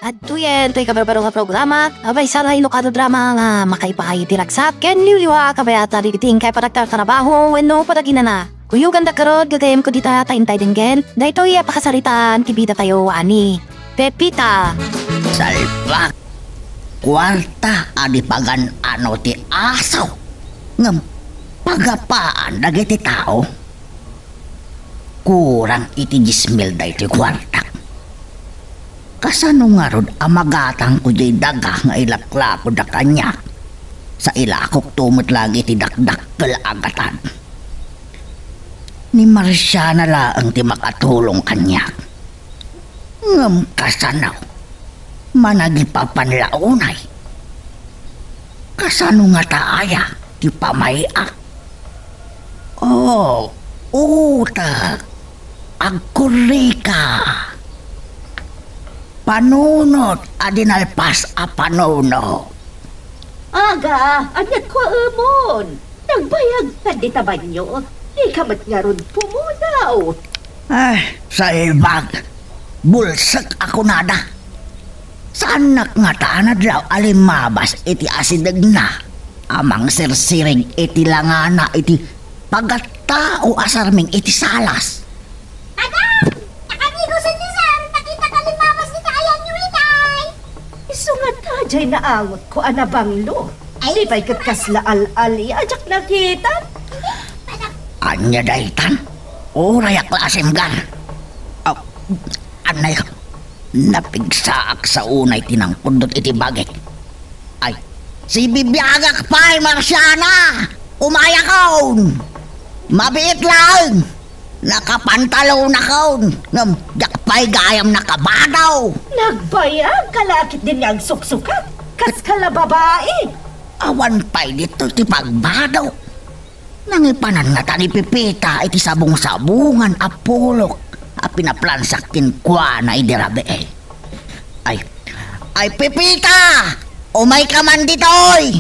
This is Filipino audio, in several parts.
At tuyen, to'y kabarbaro nga programa, abay sana inokado drama nga makaipahay diragsak, ken liwliwa kabayata rigiting kay paragtar trabaho, wenno padagina na. Kuyo ganda karod, gagayem ko dita taintay dinggen, da ito'y pakasaritaan, kibida tayo ani. Pepita. Salpak, kwarta adipagan ano ti asaw, ngam pagapaan dagiti tao. Kurang iti 10,000 da iti kwarta. Kasano nga rod amagatang ko jay daga nga ilaklako da kanya. Sa ilakok tumot lagi ti dakdak kalagatan. Ni Marcia na laang ti makatulong kanya. Ngam kasanaw, managipapanlaunay. Kasano nga taaya ti pamaya. Oh, utak, agkurika. Panunot, adinalpas a panuno. Aga, anyat ko amon. Nagbayag ka di tabanyo. Di kamat nga ron pumunaw. Ay, sa ibag, bulsak ako nada. Saan nga taanad raw alimabas iti asidag na. Amang sirsiring iti langana iti pagkatao asarming iti salas. Aga! Nakamigosan ni Sam, nakita ka limabas ni Kayan yung itay. Isungat ka jay naangot ko anabanglo. Di ba'y katkasla al-ali, ajak nakita? Anya daitan? Urayak lasim gan. Anay, napigsaak sa unay tinangpundot iti bagay. Ay, si bibiyagak pa'y Marciana! Umaya kaon! Mabiit lang! Nakapantalo na kaon! Ngam, jakpay gayam nakabadaw! Nagbayag, kalakit din niyang suksukat. Kas kala babae. Awan pa'y dito ti pagbadaw. Nangipanan nga tani Pipita iti sabong-sabungan apulok a pinaplansakin kwa na idirabe eh. Ay Pipita! Umay ka man ditoy!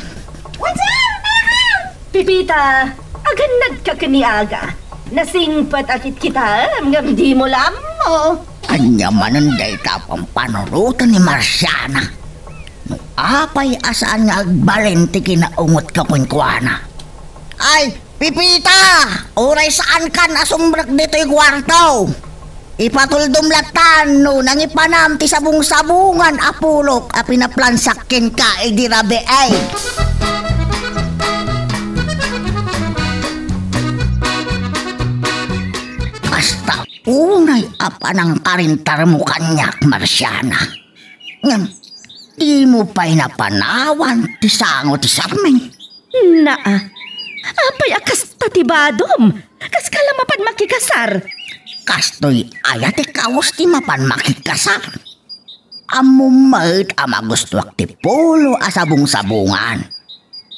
What's up, Meron? Pipita, agan nagkakaniaga. Nasingpat akit kita, ngam di mo lam mo. Anya manunday tapang panurutan ni Marciana. No apay asaan nga agbalente kinaungot ka kunkwana. Ay, Pipita! Uray saan kan asumbrek dito'y kwarto? Ipatuldumlatan no nangipanam ti sabong-sabungan apulok a pinaplansakin ka idirabe ay. Basta unay apa ng karintar mo kanyak, Marciana. Ngam, di mo pa'y napanawan ti sango ti sarming. Naa, apay akas tatibadom. Kas kalamapan makikasar. Kastoy ayat ikawas ti mapan makikasar. Amumait amagustuak ti pulo asabong-sabungan.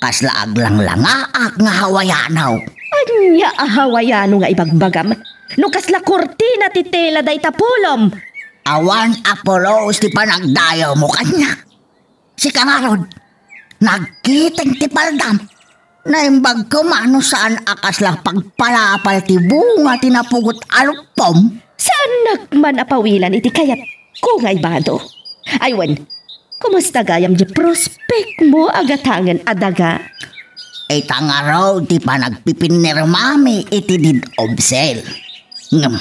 Kaslaag lang langaak nga hawayanaw. Anya ahawayano nga ibagbagam. No kasla kortina ti tela day tapulom. Awan Apollos ti panagdayaw mo kanya. Si Kangarod, nagkiteng ti paldam. Naimbag ko mano saan akas lang pagpalapal ti bunga tinapugot alupom. Saan nagman apawilan iti kayat ko nga ibado? Aywan, kumusta gayam di prospect mo agatangan adaga? Ay tangaraw ti panagpipinir mami iti did obsel. Ngam,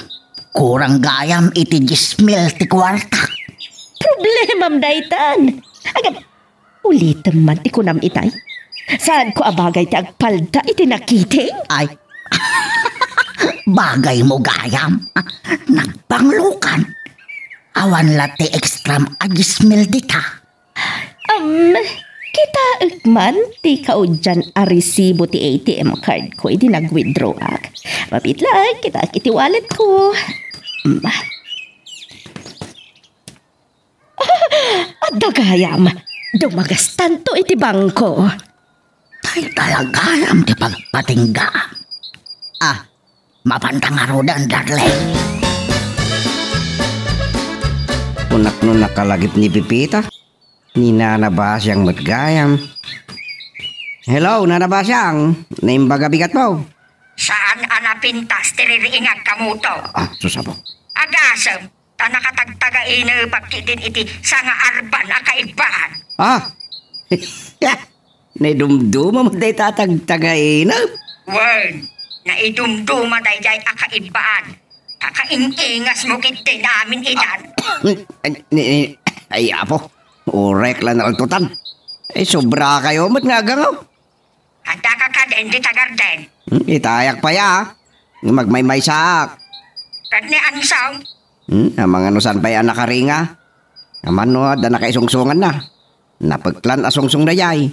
kurang gayam iti 10,000 ti kwarta. Problemam daytan. Agad, ulitin man ti kunam itay. Saan ko abagay ti agpalda iti nakiting? Ay, bagay mo gayam. Nagpanglukan. Awan lati ekstram a 10,000 dita. Kita man ti kaudyan a resibo ti ATM card ko iti nag-withdraw ak. Mapit lang, kita kiti wallet ko. At dagayam, dumagastan to iti bangko. Ay talagayam ti pagpatingga. Mapantangarodan darling. Unak no nakalagip ni Pipita. Ni Nanabasyang matgayam. Hello, Nanabasyang. Naimbaga bigat mo. Saan anapintas tiririingag kamuto? Susabo. Agasam, Tanakatagtagain pagkitin iti sa nga arban a kaibaan. Ah! Naidumduma mo day tatagtagain. Wen, naidumduma dayjay a kaibaan. Kakaingingas mo kiti namin inan. Ay, apo. Urek lang na altutan. Ay, sobra kayo. Mat nga gangaw. Handa ka ka din di tagarden. Itayak pa ya. Magmaymay sak. Kadni ansaw. Ang mga nusan pa yan nakaringa. Naman no, da nakaisungsungan na. Napagklan asungsung na yay.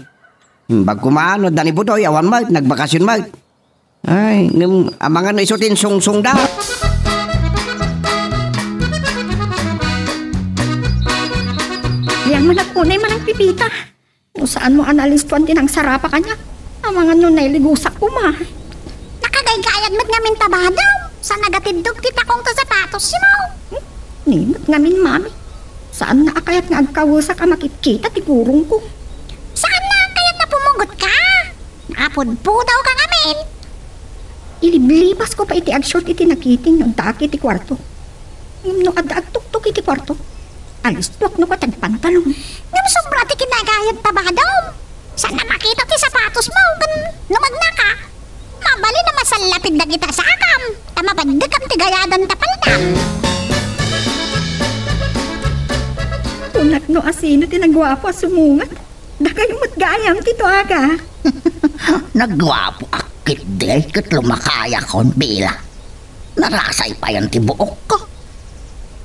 Bag kumano, da ni Budoy, awan mag, nagbakasyon mag. Ay, ang mga naisutin sungsung da. Yang managpunay man ang pipita. Kung saan mo analis tuwan din ang sarapa kanya. Ang mga nun ay ligusak ko ma. Nakagaygayad mat ngamin tabadaw. Sa nagatindog tita kong to sapatos si mo. Nimot ngamin mami. Saan na akayat nga agkawasa ka makikita ti kurong ko. Saan na kayat na pumugot ka? Nakapudpudaw ka ngamin. Iliblipas ko pa iti agshort iti nakiting yung taki iti kwarto. No adaag tuktok iti kwarto. Alis tuwak no katag pantalong. Ngam sobra ti kinagayad tabadaw. Saan na makita ti sapatos mo? Lumagna ka. Mabali na masalapid na kita sa akam. Tamapadagam ti gayadan tapaldam. Unak no asino tinagwapo sumungat. Dakay mo't gayam tito aga. Nagwapo akit di kat lumakaya kon bila. Narasay pa yan ti buok ko.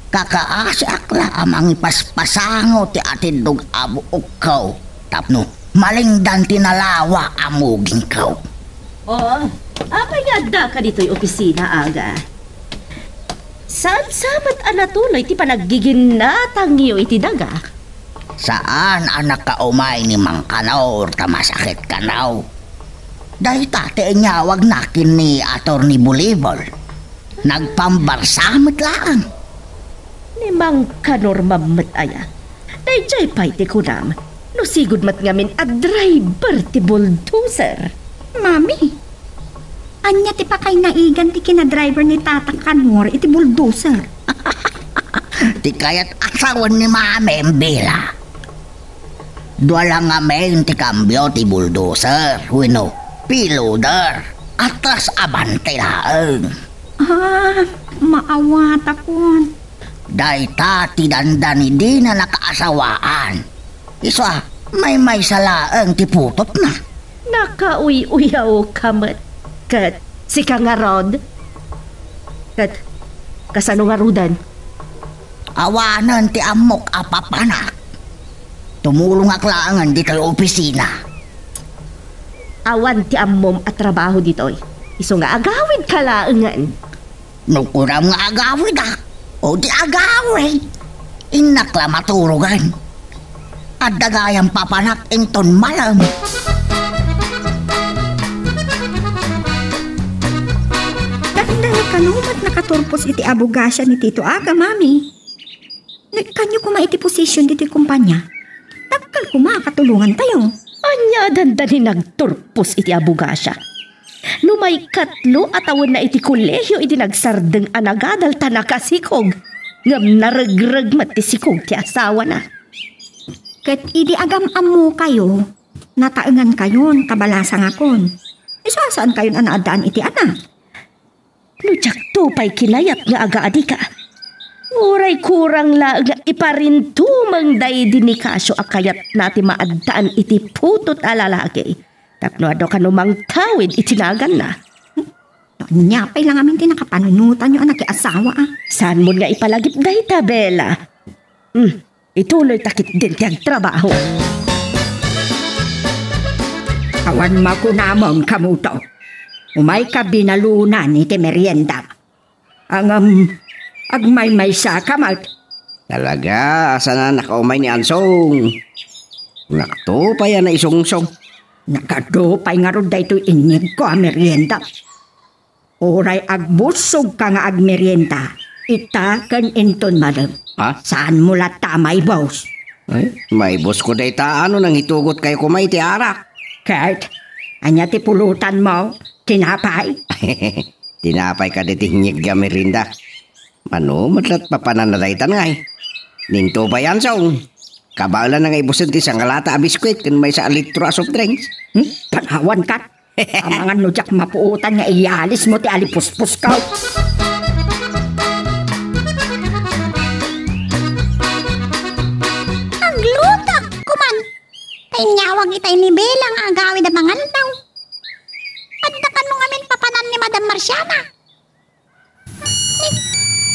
Kakaasi akla amang ipaspasango ti atindog abuok ko. Tapno, malingdan tinalawa amuging ko. Oh, apay nga da ka dito'y opisina aga. Saan samat anatuloy ti panagiginatang iyo iti daga? Saan anak ka umay ni Mang Kanaw tamasakit kanaw? Dahil tate nyawag nakin ni Atty. Bulibol. Nagpambarsamit lang. Ni Mang Kanor mamat aya. Dahil jay pa'y ti kunam. No sigud mat ngamin a driver ti bulldozer. Mami, anya ti pa kay naigan ti kinadriver ni Tatang Kanor iti bulldozer. Ti kayat asawan ni Mami Mbila. Dua lang nga main ti kambyo ti bulldozer. Wino, piloder. Atras abante laeng. Ah, maawata ko. Day ti dandani di na nakaasawaan. Isa, may salaeng ti putot na. Nakauy-uyaw kamat. Kat, si ka nga rod. Kat, kasano nga rudan? Awanan ti amok apapanak. Tumulong aklangan di tayo opisina. Awan ti ammom at trabaho dito'y. Iso nga agawid ka laangan. Nukuram nga agawid o di agawid. Inakla maturugan. At dagayang papanak inton malam. Dahil kanumat nakaturpos iti abogasya ni Tito Aga, Mami. Kanyo kuma iti posisyon dito kumpanya. Takal kuma katulungan tayo. Anya dandani nagturpos iti abogasya. Lumay katlo at awan na iti kolehyo iti nagsardeng anagadal tanakasikog. Ngam naragrag matisikog ti asawa na. Kat idi agam-amu kayo, nataengan kayon, kabalasang akon. Isasaan kayon anaadaan iti anak? Nujak to pa'y kinayat nga aga-adi ka. Uray kurang la nga iparintumang day din ni Kasyo akayat nati maadtaan iti putot alalaki. Tapno ado ka numang tawid itinagan na. Nyapay lang amin tinakapanunutan yung anak asawa Saan mo nga ipalagip day tabela? Ituloy takit din tiyang trabaho. Awan makunamon kamuto. Umay ka binalunan iti merienda. Ang agmay-may sa kamat. Talaga, asa na nakaumay ni Ansong. Nakto pa yan na isungsong. Nakadupay nga ron dahito inyig ko ang merienda. Oray agbusog ka nga ag merienda. Ita kan inton madam. Ha? Saan mo tamay, boss? Ay, may boss ko day ano nang itugot kayo kumay ti arak. Kurt, anya ti pulutan mo, tinapay? Tinapay ka diti hinyig ga merinda. Ano, matlat papananaraytan nga eh. Ninto pa yan song. Kabala na nga ibusin ti isang kalata a biskwit kan may sa litro a soft drinks. Panawan ka. Ang mga nudyak mapuutan nga iyalis mo ti alipuspus ka. Ang lutak kuman. Nyawag itay ni Belang agawid ang mga lantaw. Addakan mo ngamin papanan ni Madam Marciana.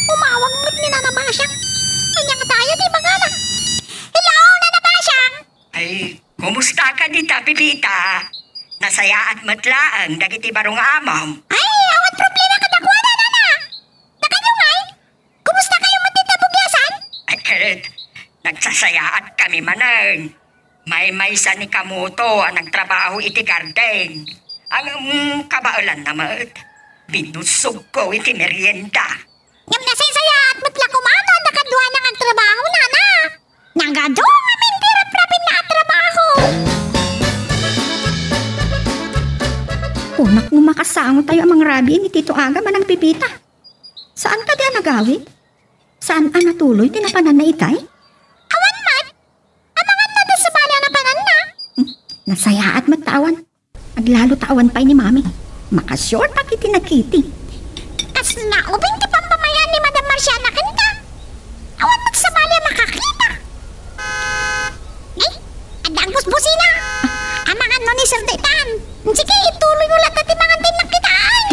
Umawag mo't ni Nana Basyang. Kanya ka tayo di bagala. Hello, Nana Basyang! Ay, kumusta ka dita, Pipita? Nasaya at matlaang dagiti barong amam. Ay, awat problema ka dakuha na, Nana. Nakanyungay, kumusta kayo matitapugyasan? Ay, karet, nagsasaya at kami manan. May-maysa ni Kamuto ang nagtrabaho iti garden. Ang kabaulan naman, binusog ko iti merienda. Ngam nasaya at matla kumano nakadwa na ang trabaho, Nana. Nagado ngamin tirap-rapin na at trabaho. Unak mo makasango tayo ang mga rabi ni Tito Aga manang Pipita. Saan ka di nagawid? Saan ang natuloy tinapanan na itay? Awan mat, amangan na doon sa bala na panan na. Nasaya at matawan. Aglalo tawan pa'y ni Mami. Makasyon pa kiti nakiti. Kas naubing ti pampamayan ni Madam Marciana kanta. Awan magsabali makakita. Eh, adang busbusina. Amangan no ni Sir Detan. Sige, ituloy mo lang natin mga tinakitaan.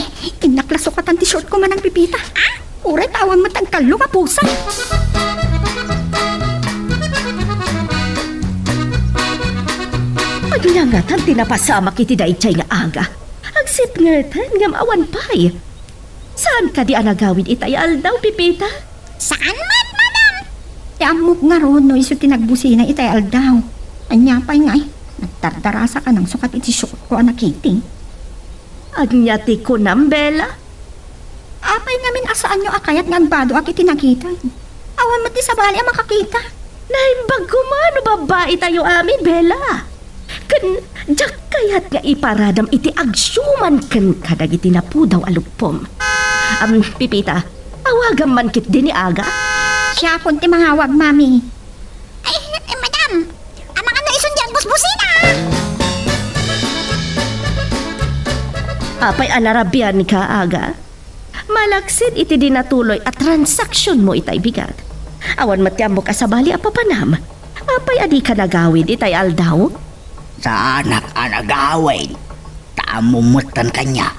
Inaklasokat ang t-shirt ko manang Pipita. Uray tawan matagkalo ka pusa. Paglangatan tinapasama kiti daitchay nga aga. Agsip ngatan ngam awan pay. Saan ka di anagawid itay aldaw, Pipita? Saan mat, Madam? Amok nga ron no iso tinagbusina itay aldaw. Anya pa'y ngay. Nagtardarasa ka ng sukat iti short ko anakiting. Agnyati ko nambela. Apay ngamin asaan nyo akayat nga agbado ak itinakita. Awan mati sa bali ang makakita. Naimbag kumano babae tayo amin, Bella. Kan, jak kayat nga iparadam iti agsyuman kan kadag iti napudaw alupom. Pipita, awagan man kit din ni Aga. Siya kunti mangawag, Mami. Ay, Madam, amangan na isun dyan busbusina. Apay anarabian ka, Aga. Malaksid iti dinatuloy at transaksyon mo itay bigat. Awan matyam mo kasabali apapanam. Apay adi ka nagawid itay aldaw? Sa anak anagawin, taamumutan kanya.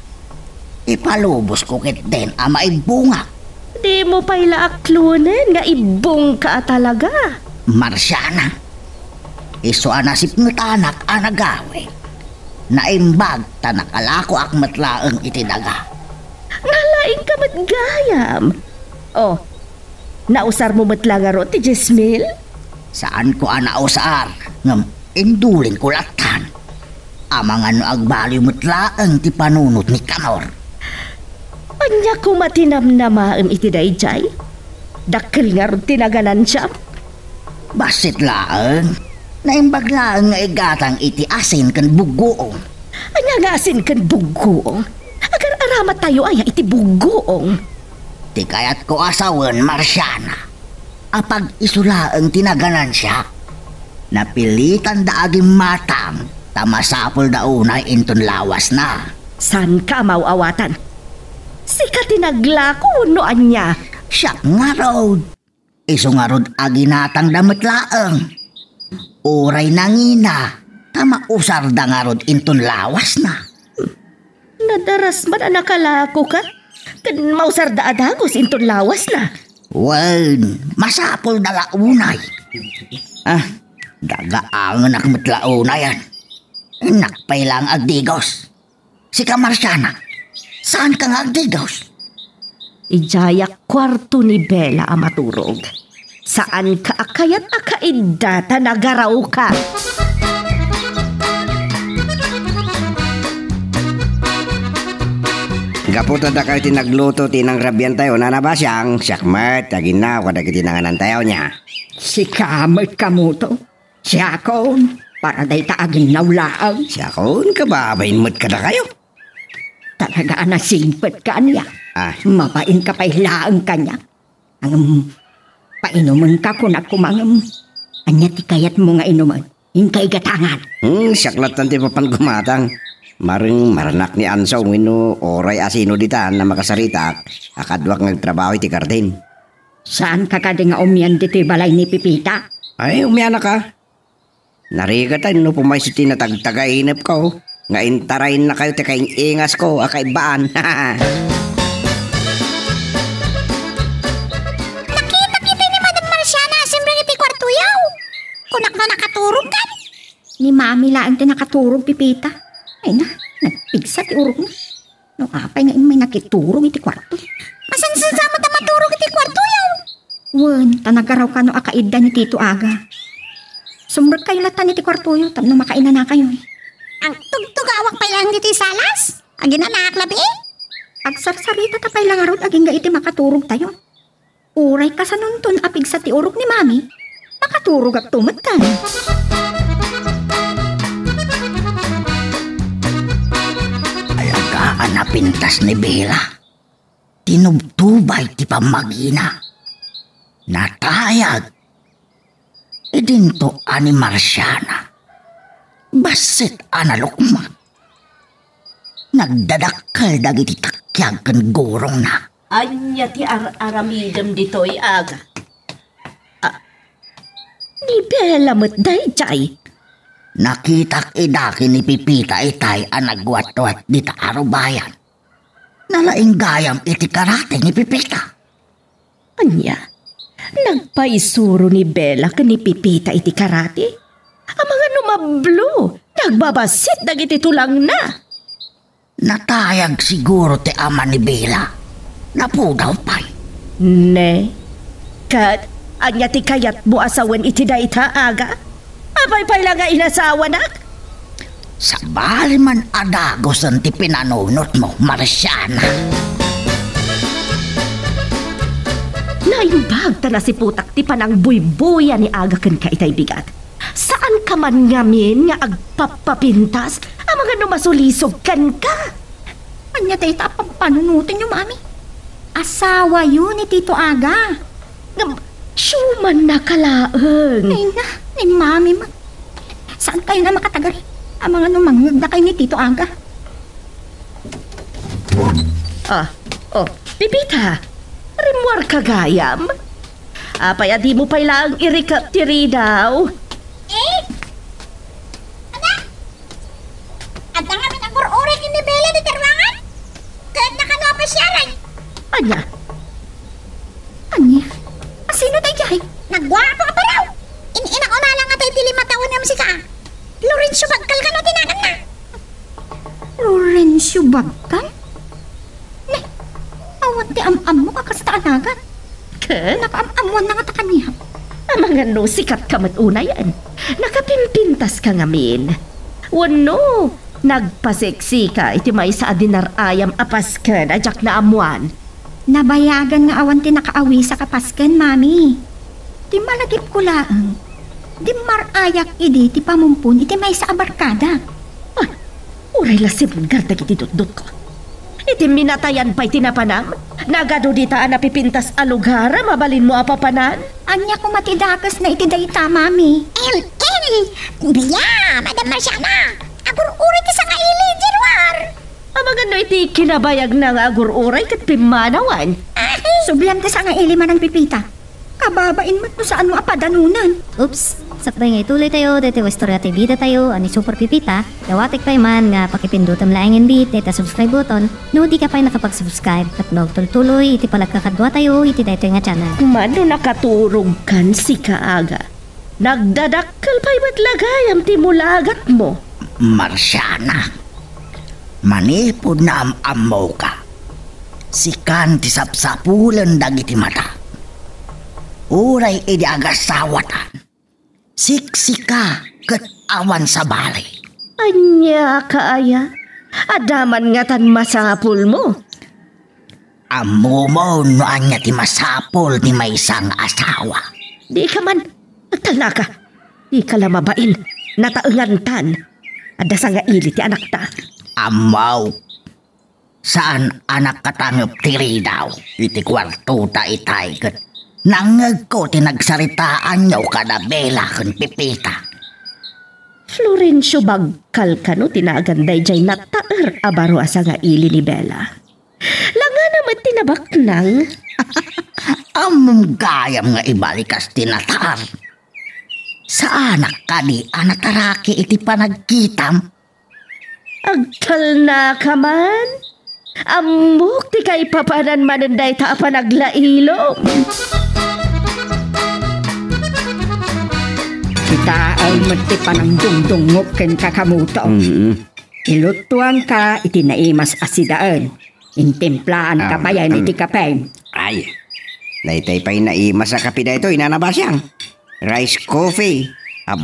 Ipalubos ko kit din ang maibunga. Di mo pa'y laaklunen nga ibong ka talaga. Marciana, iso anasip ng tanak anagawin. Naimbag tanakalako ak matlaang itidaga. Ngalaing ka matgayam. Oh, nausar mo matlangaro ti Jesmil? Saan ko anausar ngam indulin ko latan. Amang ano agbali matlaang ti panunot ni Kanor. Anya ko matinamnamaam iti dayjay? Dakkel nga ron tinaganan siya. Basit laang, naimbag laang nga igatang iti asin kan bugoong. Anya nga asin kan bugoong? Agar aramat tayo ay iti bugoong. Ti kayat ko asawan, Marciana. Apag isulaang tinaganan siya. Napilitan daaging matang, tamasapol da unay inton lawas na. San ka mauawatan? Sika tinagla ko no anya. Siya nga rod. Iso nga rod aginatang damit laang. Uray nangina, tamausar da nga rod inton lawas na. Nadaras man ang nakalako ka? Kan mausar da adagos inton lawas na. Wen, masapol da launay. Dagaangan ak matlauna yan. Nakpay lang agdigos. Sika Marciana, saan ka nga agdigos? Ijayak kwarto ni Bella ang maturog. Saan ka akayat akaidata nagaraw ka? Gaputa da kayo tinagluto tinang rabyan tayo na nabasyang siyakmat taginaw kada kitinanganan tayo niya. Si Kamert Kamuto. Siya kon. Para day taagin nawlaang. Siya kon kababain mo't kada kayo. Talaga na simpet ka niya. Mapain ka pa'y laang kanya. Ang painuman ka kung ako anya ti kayat mo nga inuman. Hingkay gatangan. Siyaklat tanti papan gumatang. Maring maranak ni Anso ngino oray asino ditan na makasarita akadwak nagtrabaho iti garden. Saan ka kada nga umyan dito balay ni Pipita? Ay, umyana ka. Narigatan no pumaysiti na tagtagainip ko. Nga intarain na kayo ti kaing ingas ko akay baan. Nakita ni Madam Marciana simbrang iti kwarto yaw. Kunak na nakaturog kan. Ni Mami laang ti nakaturog Pipita. Ay na, nagpigsa ti urog na. No apay nga may nakiturog iti kwarto. Masansan sama ta maturog iti kwarto yaw. Wen, tanagaraw ka no akaida ni Tito Aga. Sumrag kayo latan iti kwarto yo, tapno makaina na kayo. Ang tugtugawak pa lang dito salas. Ang ginanaklabi eh. Agsarsarita ta pay lang arod aging ga iti makaturog tayo. Uray ka sa nuntun apig sa ti urog ni Mami. Makaturog at tumatan. Alagaan na pintas ni Bella. Tinubtubay ti pamagina. Natayag. Idinto ani Marciana. Basit analukma. Nagdadakkel dagiti takyag ken gorong na. Anya ti aramidem ditoy aga. Ni Bella mo't dayjay. Nakitak idaki ni Pipita itay ang nagwatwat di Taarubayan. Nalaing gayam iti karate ni Pipita. Anya, nagpaisuro ni Bella ka ni Pipita iti karate? Ang mga numablo, nagbabasit dagiti tulang na. Natayag siguro ti ama ni Bella. Napudaw pa'y. Ne, kat, anya ti kayat mo asawan iti dayta aga? Apay pa'y lang nga inasawa nak? Sa bali man adagos ang ti pinanunot mo, Marciana. Naimbag ta na si putak ti panang buybuya ni aga ken ka itay bigat. Saan ka man ngamin nga agpapapintas ang mga numasulisog kan ka? Anya tayo tapang panunutin niyo, Mami. Asawa yun ni Tito Aga. Syuman na kalaeng. Ay na, ni Mami ma. Saan kayo na makatagal? Ang mga numangag na kayo ni Tito Aga. Pipita, rimwar ka gayam? Apay adi mo pa'y lang irikap tiri daw. At ang amin ang gur-uri ni Bella di terwangan. Kahit nakanapa siya rin. Anya, Anya? Sino tayo jay? Nagwapo ka pa raw. Inang unalang nga tayo tili mataon na si ka. Lorenzo Bagkal ka no tinagan na. Lorenzo Bagkal? Ne, awat ti am-am mo kakastanagan. ken? Nakaam-amuan na nga ta kaniya. Ang mga no, sikat ka matuna yan. Nakapimpintas ka ngamin. Wano, nagpaseksi ka iti may sa adinar ayam apas ken ajak na amuan. Nabayagan nga awan ti nakaawi sa kapasken, Mami. Ti malagip ko laang. Di marayak idi ti pamumpun iti may sa abarkada. Uray lasibon gardag iti dutdut ko. Iti minatayan pa'y tinapanam. Nagado di taan napipintas a lugar, mabalin mo apapanan. Anya ko matidakas na iti dayta, Mami. Biya, Madam Marciana. Agur-uri ti sa kaili, Jerwar. Ang mga no iti kinabayag ng agur-uray kat pimanawan. Sublam ti sa nga iliman ng Pipita. Kababain mo to saan mo apadanunan. Oops, sakbay nga ituloy tayo, dito istorya ti bida tayo, ani Super Pipita. Dawatik pa man nga pakipindutam laing hindi, dito subscribe button, no di ka pa nakapag-subscribe, at tuloy iti palagkakadwa tayo, iti dito nga channel. Mano nakaturog kan si kaaga. Nagdadakkel pa'y matlagayam ti mulagat mo. Marciana, manipod na am-amaw ka. Sikan ti sapsapulan dagiti mata. Uray idi agasawatan. Siksika ket awan sa bali. Anya kaaya, adaman nga tan masapul mo. Amo mo no anya ti masapol ti may isang asawa. Di ka man, nagtala ka. Di ka lamabain, nataengan tan. Ada sa nga ili ti anak ta. Amaw. Saan anak katangop tiri daw. Iti kwarto ta itay ket Nangag ko tinagsaritaan nyo kada Bella kun Pipita. Florencio bagkal ka no tinaganday jay nataer abaro asa nga ili ni Bella. Langa naman tinabak nang. Among gayam nga ibalikas tinatar. Sa anak ka di anataraki iti panagkitam. Agtal na ka man. Amok ti kay papanan mananday ta panaglailom. Kita ay mati pa ng dungdungok ken kakamuto. Ilutuan ka iti naimas asidaan. Intimplaan ka pa yan iti kapay. Ay, daytay pa'y naimas sa kape da ito, inanaba siyang. Rice coffee,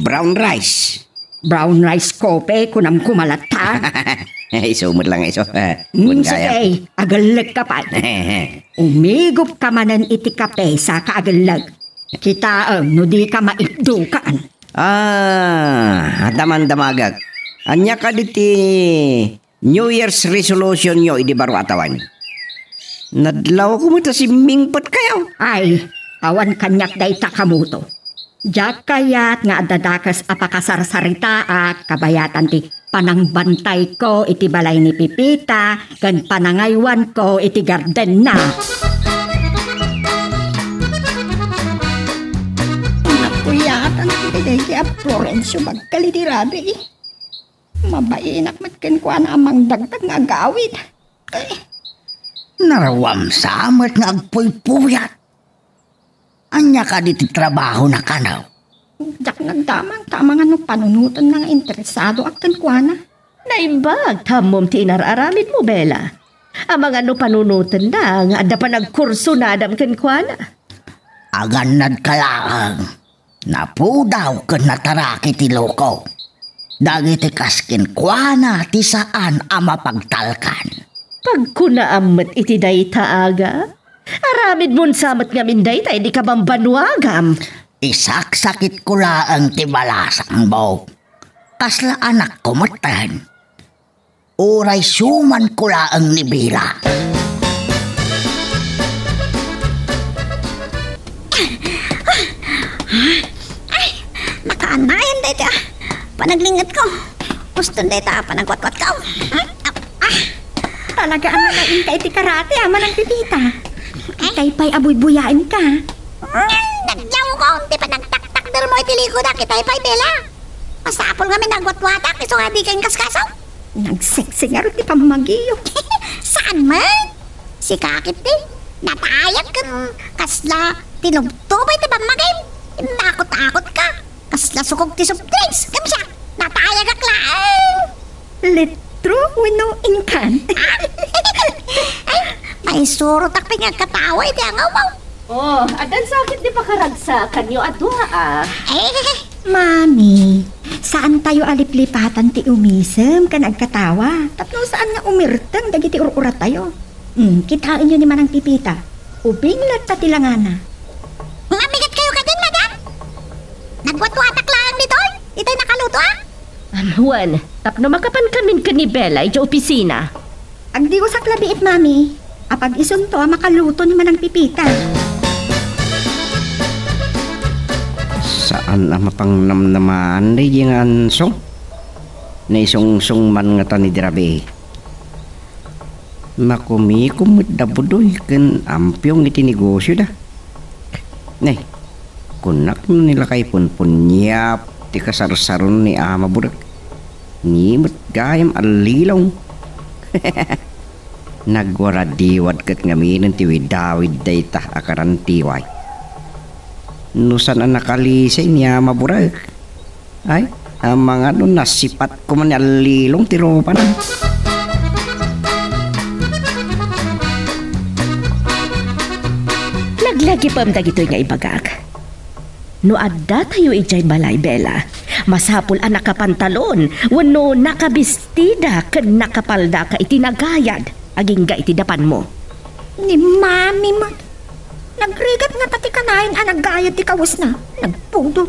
brown rice. Brown rice coffee kunam kumalata. Sumod lang iso. Sige, agalag ka pa. Umigop ka manan iti kape sa kaagalag. Kita no di ka maikdukaan. Daman-damagag. Anya ka diti New Year's resolution nyo, idi baro atawan. Nadlaw ko mo ta si Mingpot kayo. Ay, awan kanyak day takamuto. Diyak kayat nga adadakas apakasarsarita at kabayatan ti panangbantay ko iti balay ni Pipita, gan panangaywan ko iti garden na. Nakuyatan iti day kaya Florencio magkalidirabi. Mabainak matken ko na amang dagdag nga agawid. Narawam samat nga agpuy-puyat. Anya ka diti trabaho na kanaw. Jak nagtamang ano panunutan ng interesado akan kuana. Naimbag tamom ti inararamid mo, Bella. Ang mga ano panunutan na nga ada pa nagkurso na adam ken kuana. Aganad kalaang. Napudaw ken nataraki ti loko. Dagiti kaskin kuana ti saan ama pagtalkan. Pagkunaamat iti day taaga, aramid mon samat nga minday tay di ka bambanwagam. Isak-sakit ko laang ti balasang bawk. Kasla anak ko matan. Uray suman ko laang ni Bella. Ay, nakaanayan day ta. Panaglingat ko. Gusto day ta panagwat-wat ka. Talaga ang nalain ka iti karate ama ng Pipita. Itay pa'y abuy-buyain ka. Nagyaw ko. Di pa nagtak-takder mo iti likod na kitay pa'y Bella. Masapol nga may nagwat-watak. Iso nga di kayong kaskasaw. Nagseksi nga rin di pa magiyo. Saan man? Si kakit di. Natayag kan kasla tinubtubay ti pamagay. Nakot-akot ka. Kasla sukog ti subdrinks. Kamsya, natayag aklaan. Litro wino inkan. Ay, may surot ak pinagkatawa iti angawaw. Oh, adan sakit di pa karagsakan yo adwa ah. Mami, saan tayo aliplipatan ti umisem ka nagkatawa? Tapno saan nga umirtang dagiti ururat tayo? Kitain nyo ni Manang Pipita. Ubing lat patilangana. Mga bigat kayo ka din, madam. Nagwat-watak lang dito. Ito'y nakaluto ah. Juan, tapno makapan kamin ka ni Bella iti opisina. Agdi ko sa klabiit, mami. Apag isunto makaluto ni Manang Pipita. Saan ang mapangnamnaman na yung ansong? Naisong-song man nga tani dirabi. Makumikumot da budoy kan ampyong iti negosyo da. Nay, kunak nila kay punpunyap ti kasarsaron ni ama budak. Ngimot gayam alilong. Nagwaradiwad kat ngaminan ti widawid dayta akaran tiway. Nusan ang nakalisay niya maburag. Ay, ang mga nasipat ko man alilong tiropa na. Laglagi pam dagitoy nga ibagak. No adda tayo ijay balay, Bella. Masapul ang nakapantalon, wano nakabistida ken nakapalda ka itinagayad. Aging ga iti dapan mo. Ni mami mo. Nagrigat nga tati kanahin nagayad ti kawas na. Nagpudo.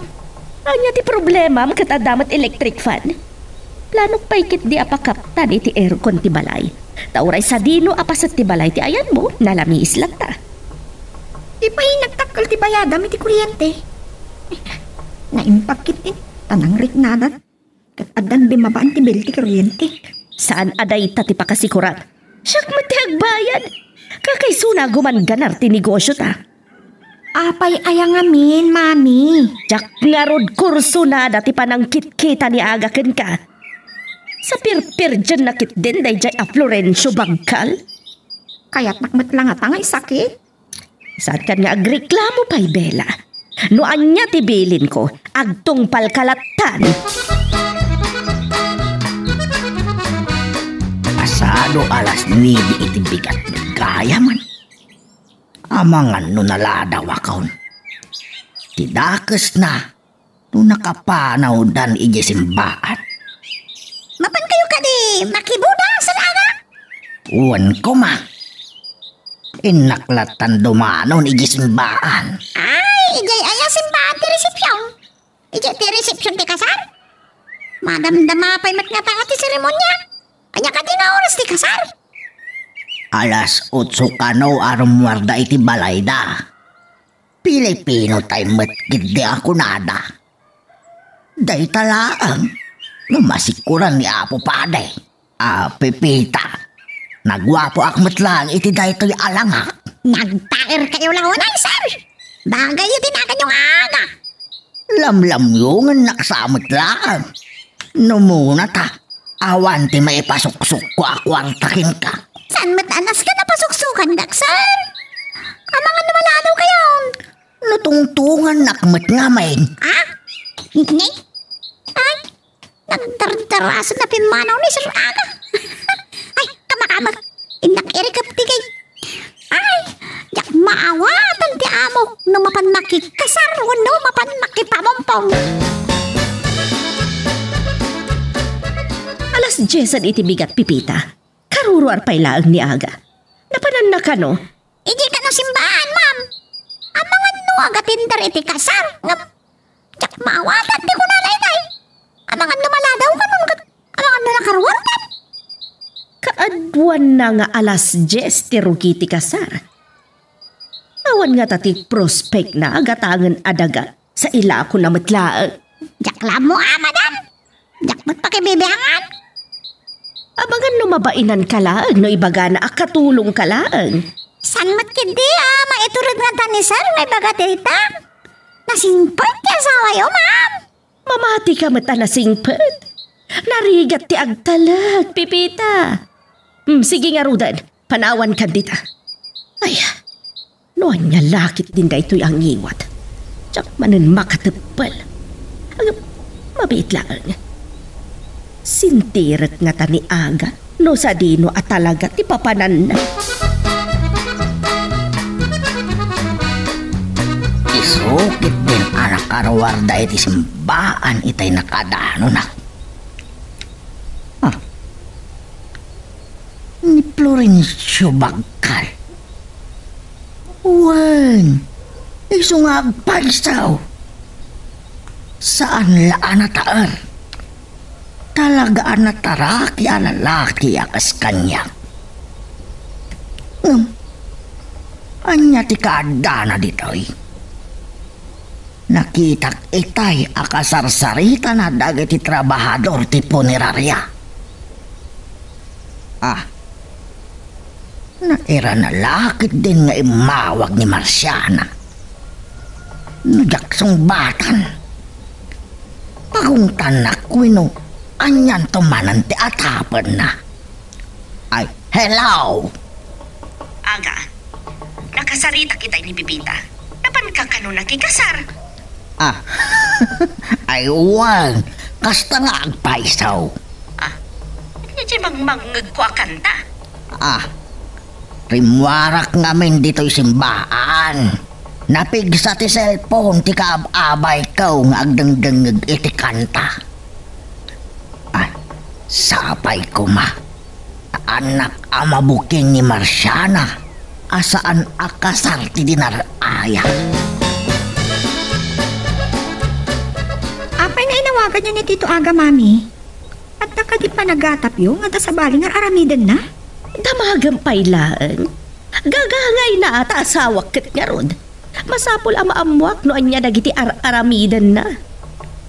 Anya ti problema kat adamat electric fan. Planok paikit di apakaptan iti aircon ti balay. Tauray sa dino apasat ti balay ti ayan mo, nalamiis lang ta. Di Di pa nagtakal ti bayada mi ti kuryente. Naimpakit tanang riknadat. Kat adan bimabaan ti bil ti kuryente. Saan aday ta ti pakasikurat? Siyak matihag bayad. Kakaysuna gumanganar ti negosyo ta. Apay ayang amin, mami. Jak nga rod kurso na dati pa ng kit-kita ni agakin ka. Sa pirpir dyan nakit din day jay a Florencio Bagkal. Kaya't nakmat lang at angay sakit. Saan kan nga agreklamo pa'y Bella? Noan niya tibilin ko, agtong palkalatan. Pasado alas 9 iti bigat gaya man. Amangan no naladaw akaw. Tidakes na no nakapanaw dan iji simbaan. Mapan kayo ka di makibuda sa laga. Uwan ko ma. Inaklatan dumanon iji simbaan. Ay, ijay aya simbahan ti resepsyon. Ijay ti resepsyon ti kasar. Madamdama pa'y matngatanga ti seremonya. Anya ka di na oras ti kasar. Alas 8 kano arumwarda iti balayda. Pilipino tayo matkid di ako nada. Day talaang numasikuran ni Apo Paday. Pipita. Nagwapo akmat lang iti day to'y alangak. Nagtair kayo lang unay, sir. Bagay yun tinakan yung aga. Lamlam yung nakasamot lang. Numuna ta. Awan ti may pasuksok ko akwartakin ka. San matanas ka na pasuksukan, Daksar? Amangan na maladaw kayo. Natungtungan nakmat nga main. Ah? Hindi? Ay, nagdardarasan na pimanaw ni Sir Aga. Ay, kamakabag. Inak-iri ka patigay. Ay, yak maawatan ti amo. Numapan makikasar, wano mapan makipamumpong. Alas 10 iti bigat pipita. Karuruar pa'y laang ni Aga. Napanan na ka no? Hindi ka na simbahan, ma'am. Amangan no agatindar iti kasar. Ngam, yak maawatan ti kunalay-nay. Amangan no maladaw ka nun. Amangan no nakaruwartan. Kaadwan na nga alas 10 ti rugi ti kasar. Awan nga tatik prospect na agatangan adaga sa ila ko na matlaang. Jaklam mo, madam. Jakmat pakibibihangan. Abangan lumabainan ka lang no ibaga na akatulong ka lang. San matkindi maiturod nga ta ni sir, may bagatita. Nasingpot ti asawa yo, ma'am. Mamati ka mata nasingpot. Narigat ti agtalag, pipita. Sige nga Rudan, panawan ka dita. Ay, noon nga lakit din da ito'y ang iwat. Tsak manan makatapal. Mabait lang. Sintirat nga ta ni Aga, no sa dino at talaga ti papanan na. Isukit din anak arawarda iti simbaan itay nakadano na. Ni Florencio Bagkal. Wan, iso nga agpaisaw. Saan laan nataar? Talagaan na taraki ang lalaki akas kanya. Anya ti kaadana ditoy. Nakitak itay akasarsarita na dagiti trabahador ti punerarya. Naira na lakit din nga imawag ni Marciana. Jaksong batan. Pagungtan na kuino. Anyan tumanan ti atapan na. Ay, hello! Aga, nakasarita kita ni Pipita. Napan ka kano nakikasar? Ay, wan. Kasta nga agpaisaw. Hindi mangmangag ko akanta. Rimwarak ngamin dito'y simbaan. Napigsa ti cellphone ti kaababay kaw nga agdangdangag iti kanta. Sapay ko ma. Anak amabuking ni Marciana. Asaan akasar ti dinaraya. Apay na inawagan niya ni Tito Aga, mami. At nakadi pa nagatap yung nga sa baling aramidan na. Damagang pailaan. Gagangay na ata asawak kat nga rod. Masapol ang maamuak no anya dagiti aramidan na.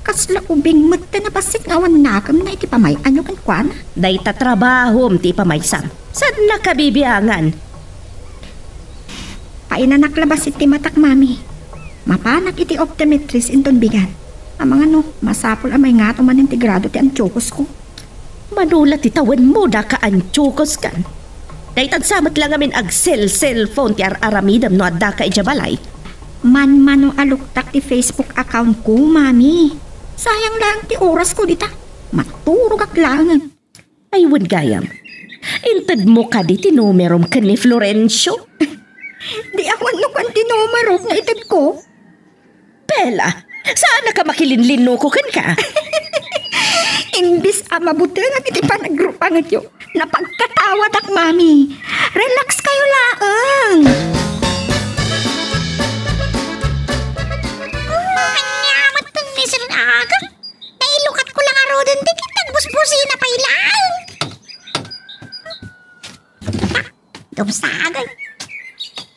Kasla ubing magta na basit ngawan nakam na iti pamay anyo kan kwan. Dayta trabaho ti pamaysam. Sad nakabibiangan. Painanaklabas iti matak mami. Mapanak iti optometrist inton bigan. Amang ano, masapol amay nga tuman integrado ti antyokos ko. Manulat itawan mo da ka antyokos kan. Daytad samat lang amin ag cellphone ti aramidam no adda ka ijabalay. Man-mano aluktak ti Facebook account ko, mami. Sayang lang ti oras ko dita. Maturog ak lang. Ay, wad gayam. Intad mo ka di tinumerom ka ni Florencio? Di awan no kan tinumerok na itad ko. Bella, saan na ka makilinlin ko kan ka? Imbis mabuti nga iti panagrupangat yo. Napagkatawad ak, mami. Relax kayo laang. Kanyamat ng Mr. Aga. Nailukat ko lang aro din. Di kitagbusbusin na pailang. Dumsagay.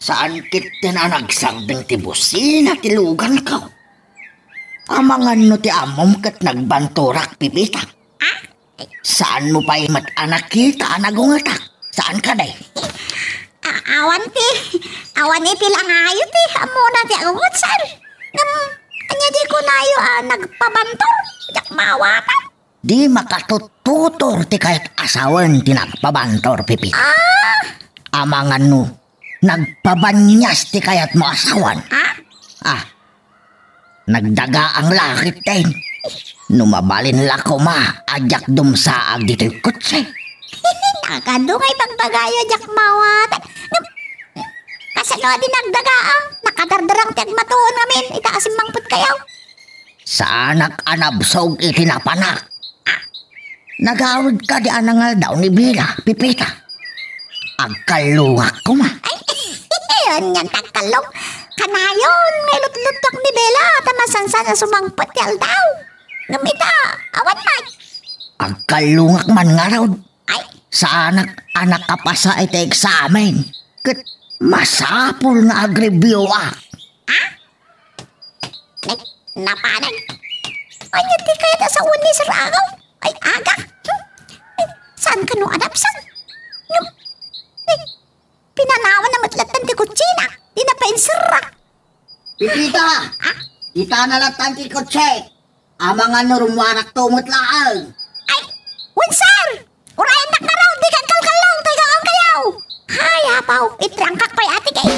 Saan kit tinanagsagdeng ti busina tilugan ka? Amangan no ti amom kat nagbanturak pipita. Saan mo pa'y mat-anak kita nagungatak? Saan ka day? Awan iti lang ayo ti. Amo na ti agot sir. Anya di ko na ayo nagpabantor. Jak mawatan. Di makatututor ti kahit asawan tinagpabantor pipita. Amangan no, nagpabanyas ti kayat mo asawan. Nagdaga ang lakit din. Numabalin lako adyak dumsaag dito'y kutse. Nakadungay pagbagayo jak mawatan. Kasalo din nagdaga nakadardarang tiyag matuon ngamin. Itaasim mangput kayaw. Sa anak anabsog itinapanak. Nagawid ka di anangal daw ni Bila, pipita. Agkalungak ko Yun yan tagkalong. Kanayon, may lutlutok ni Bella. Tamasansan na sumangpot yal daw. Ngamita, awan na. Agkalungak man nga raw. Ay. Sa anak ka pa sa iti examen. Kat masapol nga agribyo Napanag. Anya di kaya na sa uni sa ragaw. Ay, aga. Saan ka no adapsan? Pinanawan na matlatan ti kutsina. Di na pensira. Pipita! Kita na lang tanti kotse. Amang ano rumwarak tumot laang. Ay, winsar! Urayan na ka raw. Di kan kalkalong. Tay kakang kayaw. Hay, hapaw. Itrangkak pa'y ati kay.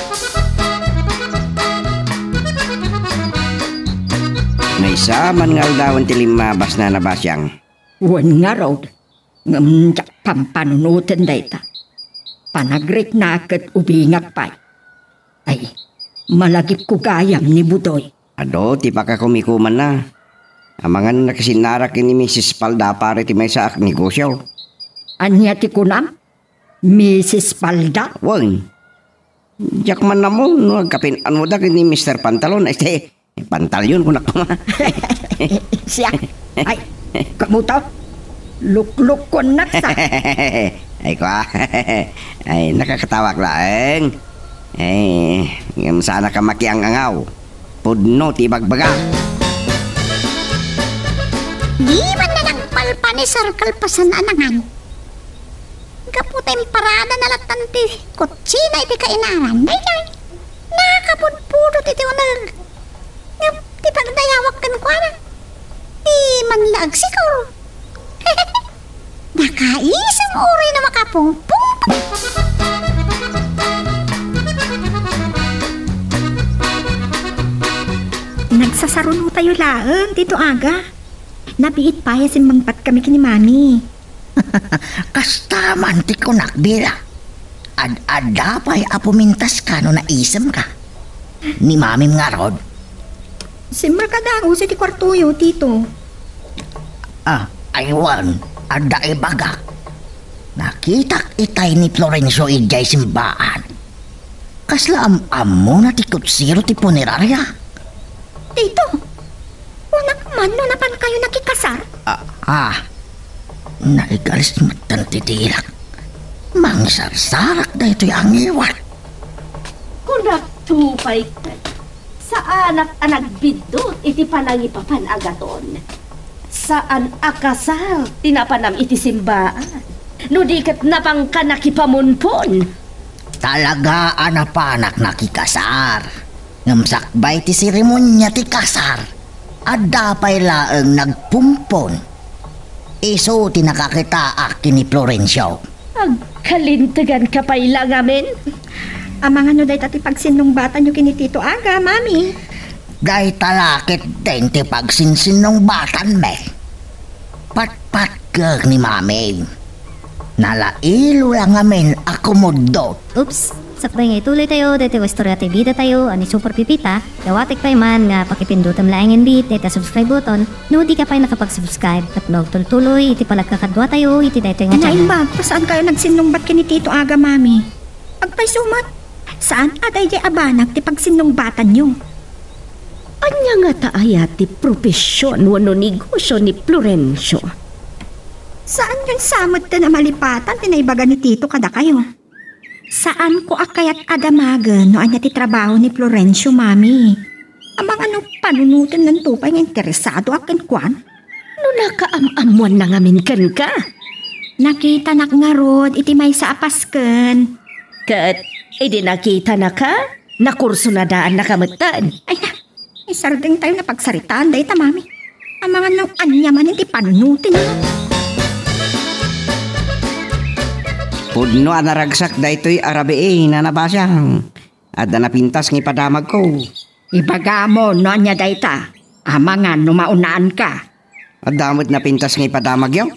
Naisaman nga dawan ti limabas na nabasyang. Wan nga raw. Ngamjak pampanunutan dayta. Panagrit na akat ubingak pa. Ay, malagip ko gayam ni Budoy. Ado, ti pakakumikuman na. Amangan na kasinarak ni Mrs. Palda pare ti may saak negosyo. Anya ti kunam? Mrs. Palda? Wang, jak man na mo, no, kapinan mo da ni Mr. Pantalon. Ay, pantalyon ko na kuma. Siya. Ay, kamuto. Lukluk ko naksa. Ay ko ay nakakatawa lang. Ay, ngam sana ka makiangangaw. Pudno ti bagbaga. Di man na nagpalpa ni Sir Kalpasan anangan. Kaputay parada na latan ti kutsina iti kainaran. Ay, nakapudpudot iti unag. Di pagdayawak kan ko na. Di man lagsikor. Nakaisang uri na makapungpung. Nagsasaruno tayo laang, Tito Aga. Napiit pa yasin mangpat kami kini Mami. Kasta mantik ko nakbira. Ad-ada pa'y apumintas ka no naisam ka. Ni mamim nga rod. Simmer ka daw sa ti kwartuyo, Tito. Aywan, ada ibaga. Nakitak itay ni Florencio ijay simbaan. Kasla am-amo na ti kutsiro ti punerarya. Tito, wanak man no napan kayo nakikasar? Naigalis matan ti dilak. Mangsarsarak da ito'y ang iwan. Kunak tupay ka. anak bidot iti panangipapan agaton. Saan akasal tinapanam iti simbaan? No di kat napang kanakipamunpon. Talaga anapanak nakikasar. Ngamsakbay ti seremonya ti kasar. Adda pa'y laeng nagpumpon. Iso ti nakakita ni Florencio. Agkalintagan ka pa'y lang amin? Amang ano day tati pagsinumbatan nyo kini Tito Aga, Mami? Day talakit din ti pagsinsinong batan me. Patpatgag ni Mami. Nalailo lang amin akomodot. Oops, sakbay nga ituloy tayo, dito istorya ti bida tayo, ani Super Pipita. Dawatik pa man nga pakipindutam laing bit, dito subscribe button. No di ka pa nakapag-subscribe at magtuloy iti palagkakadwa tayo, iti dito nga channel. Naimbag, saan kayo nagsinumbat kini Tito Aga, Mami? Agpay sumat, saan aday di abanak ti pagsinumbatan nyo? Anya nga taayat ti propesyon wano negosyo ni Florencio. Saan yung samot na malipatan tinaibaga ni Tito kada kayo? Saan ko akayat adamagan no anya ti trabaho ni Florencio, Mami? Amang ano panunutin ng tupay nga interesado akin kwan? No nakaamamuan na ngamin kan ka. Nakita nak nga rod, iti may sa apasken. Kat, edi nakita na ka? Nakurso na daan nakamatan. Ay na, isarding tayo na pagsaritaan dahi ta, Mami. Amang ano anya man iti panunutin nyo. Pudno anaragsak da ito'y arabe na nabasyang. At napintas ng ipadamag ko. Ibaga mo, no anya dayta. Amangan, numaunaan ka. At damot napintas ng ipadamag yun.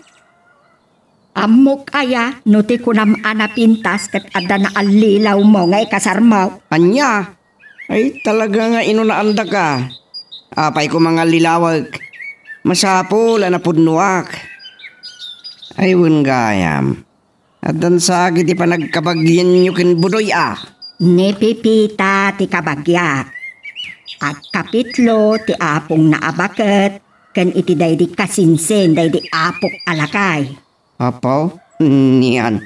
Amok kaya, nuti ko nam anapintas kat ada na alilaw mo ngay kasarmaw. Anya? Ay talaga nga inunaanda ka. Apay ko mga lilawag. Masapol na pudnuak. Ay gayam. At dan sa agit pa nagkabagyan nyo kin budoy Ni Pipita ti kabagya. At kapitlo ti apong naabaket. Kan iti day di kasinsin day di apok alakay. Apaw? Niyan.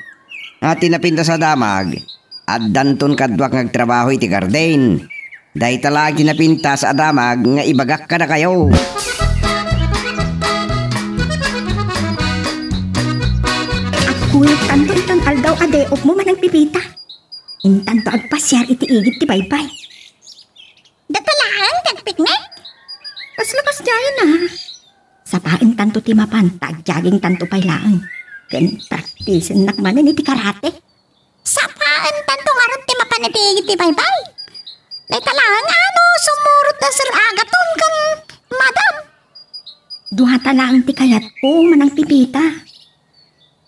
At tinapinta sa damag. At danton kadwak nagtrabaho iti garden. Day talagi napinta sa damag nga ibagak ka na kayo. Kuya, tanto aldaw adeop mo man ang Pipita. Intanto agpasyar iti igit ti baybay. Datalaan, tagpiknik? Kas jayan na. Sapain tanto ti mapantag, jaging tanto paylaan. Ken praktisin nakmanan iti karate. Sapaan tanto nga ron ti mapanatigit ti baybay. Datalaan, ano, sumurot na Sir Agaton kan madam. Duhata lang ti kayat ko manang Pipita.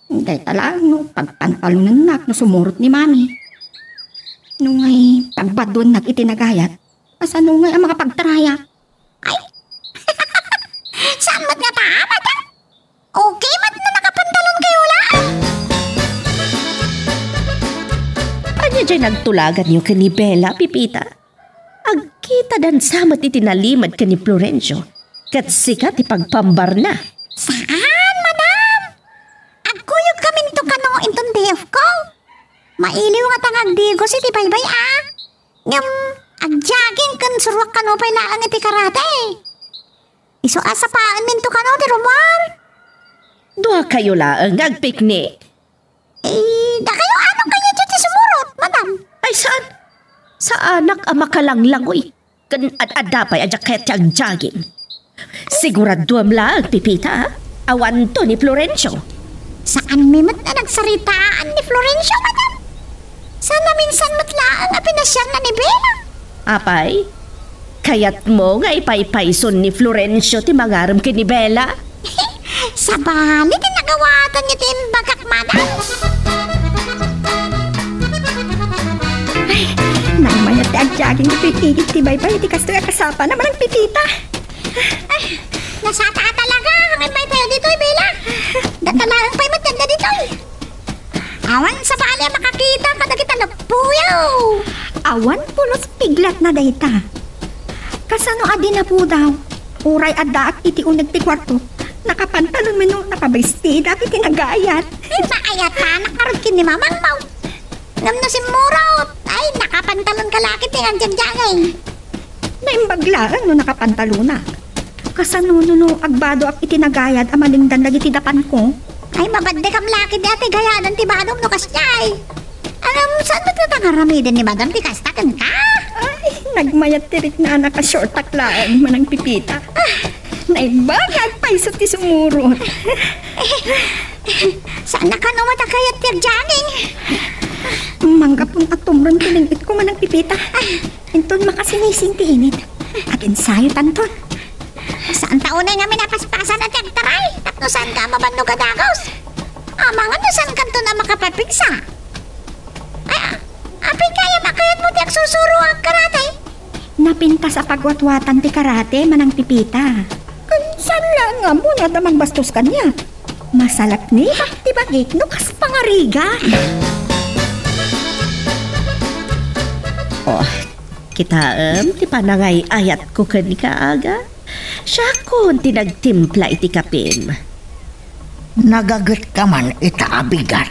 Hindi talang no, pagpantalunan nak no sumurot ni Mami. Nung ay pagbadon nak itinagayat, asa nung ay ang mga pagtaraya. Ay, saan ba't nga ta, madam? Okay, mat na nakapantalon kayo lang. Anya dyan nagtulagan niyo ka ni Bella, Pipita? Agkita dan samat itinalimad ka ni Florencio. Kat sikat ipagpambar na. Saan, madam? Agkuyog kami nito kano intong DF ko. Mailiw nga tangagdigo si ti baybay Ngam, agjaging kan surwak kano pailaan iti karate. Iso asapaan minto kano ti Romar. Dua kayo laang agpiknik. Da kayo ano kanya dyan ti sumurot, madam? Ay saan? Sa anak ama ka lang langoy. Kan adapay adya kaya agjaging. Siguraduam lang, Pipita. Awan to ni Florencio. Saan mimot na nagsaritaan ni Florencio, madam? Sana minsan matlaan na pinasyal na ni Bella. Apay, kayat mo nga ipaypayson ni Florencio ti mangaram ki ni Bella. Sa bali, tinagawatan niyo tin bagak, madam. Ay, naman at agjaging ipikigit ti baybay, ti kastoy kasapa naman ang Pipita. Ay, nasata talaga. Hangin may tayo dito, Bella. Datalaan pa'y matanda dito. Awan sa bali makakita kada kita na puyaw. Awan pulos piglat na dayta. Kasano adi na po daw. Uray adda at iti unag ti kwarto. Nakapantalon mino, nakabestida at iti nagayat. Maayat pa, nakarod kin ni Mamang Mau. Ngam na si Murot. Ay, nakapantalon ka laki tingang dyan-dyan. Naimbaglaan no nakapantaluna. Kasanuno agbado ak itinagayad amalingdan lagi tidapan ko. Ay, mabadde kam laki di ate gayanan ti Badong no kasyay. Alam, saan ba tatangaramidin ni Madam ti kastakan ka? Ay, nagmayat tirik na anak ka short taklaan manang pipita. Naibagag pa isot ti sumurot. Saan na ka no matakayat ti agjaning? Manggapon at tumron piningit ko manang pipita. Inton makasinising ti init. At ensayo tanton. Saan taon nga minapaspasan at agtaray? Tapno saan ka mabando kadagaws? Amangan no saan kanto na makapapigsa? Ay, apin kaya makayat mo ti agsusuro ang karate? Napinta sa pagwatwatan ti karate manang pipita. Kansan lang nga mo na damang bastos kanya. Masalak ni ti bagik no kas pangariga. Oh, kita ti panangay ayat ko ken kaaga. Siya kon tinagtimpla iti kapim. Nagagat ka man itaabigat.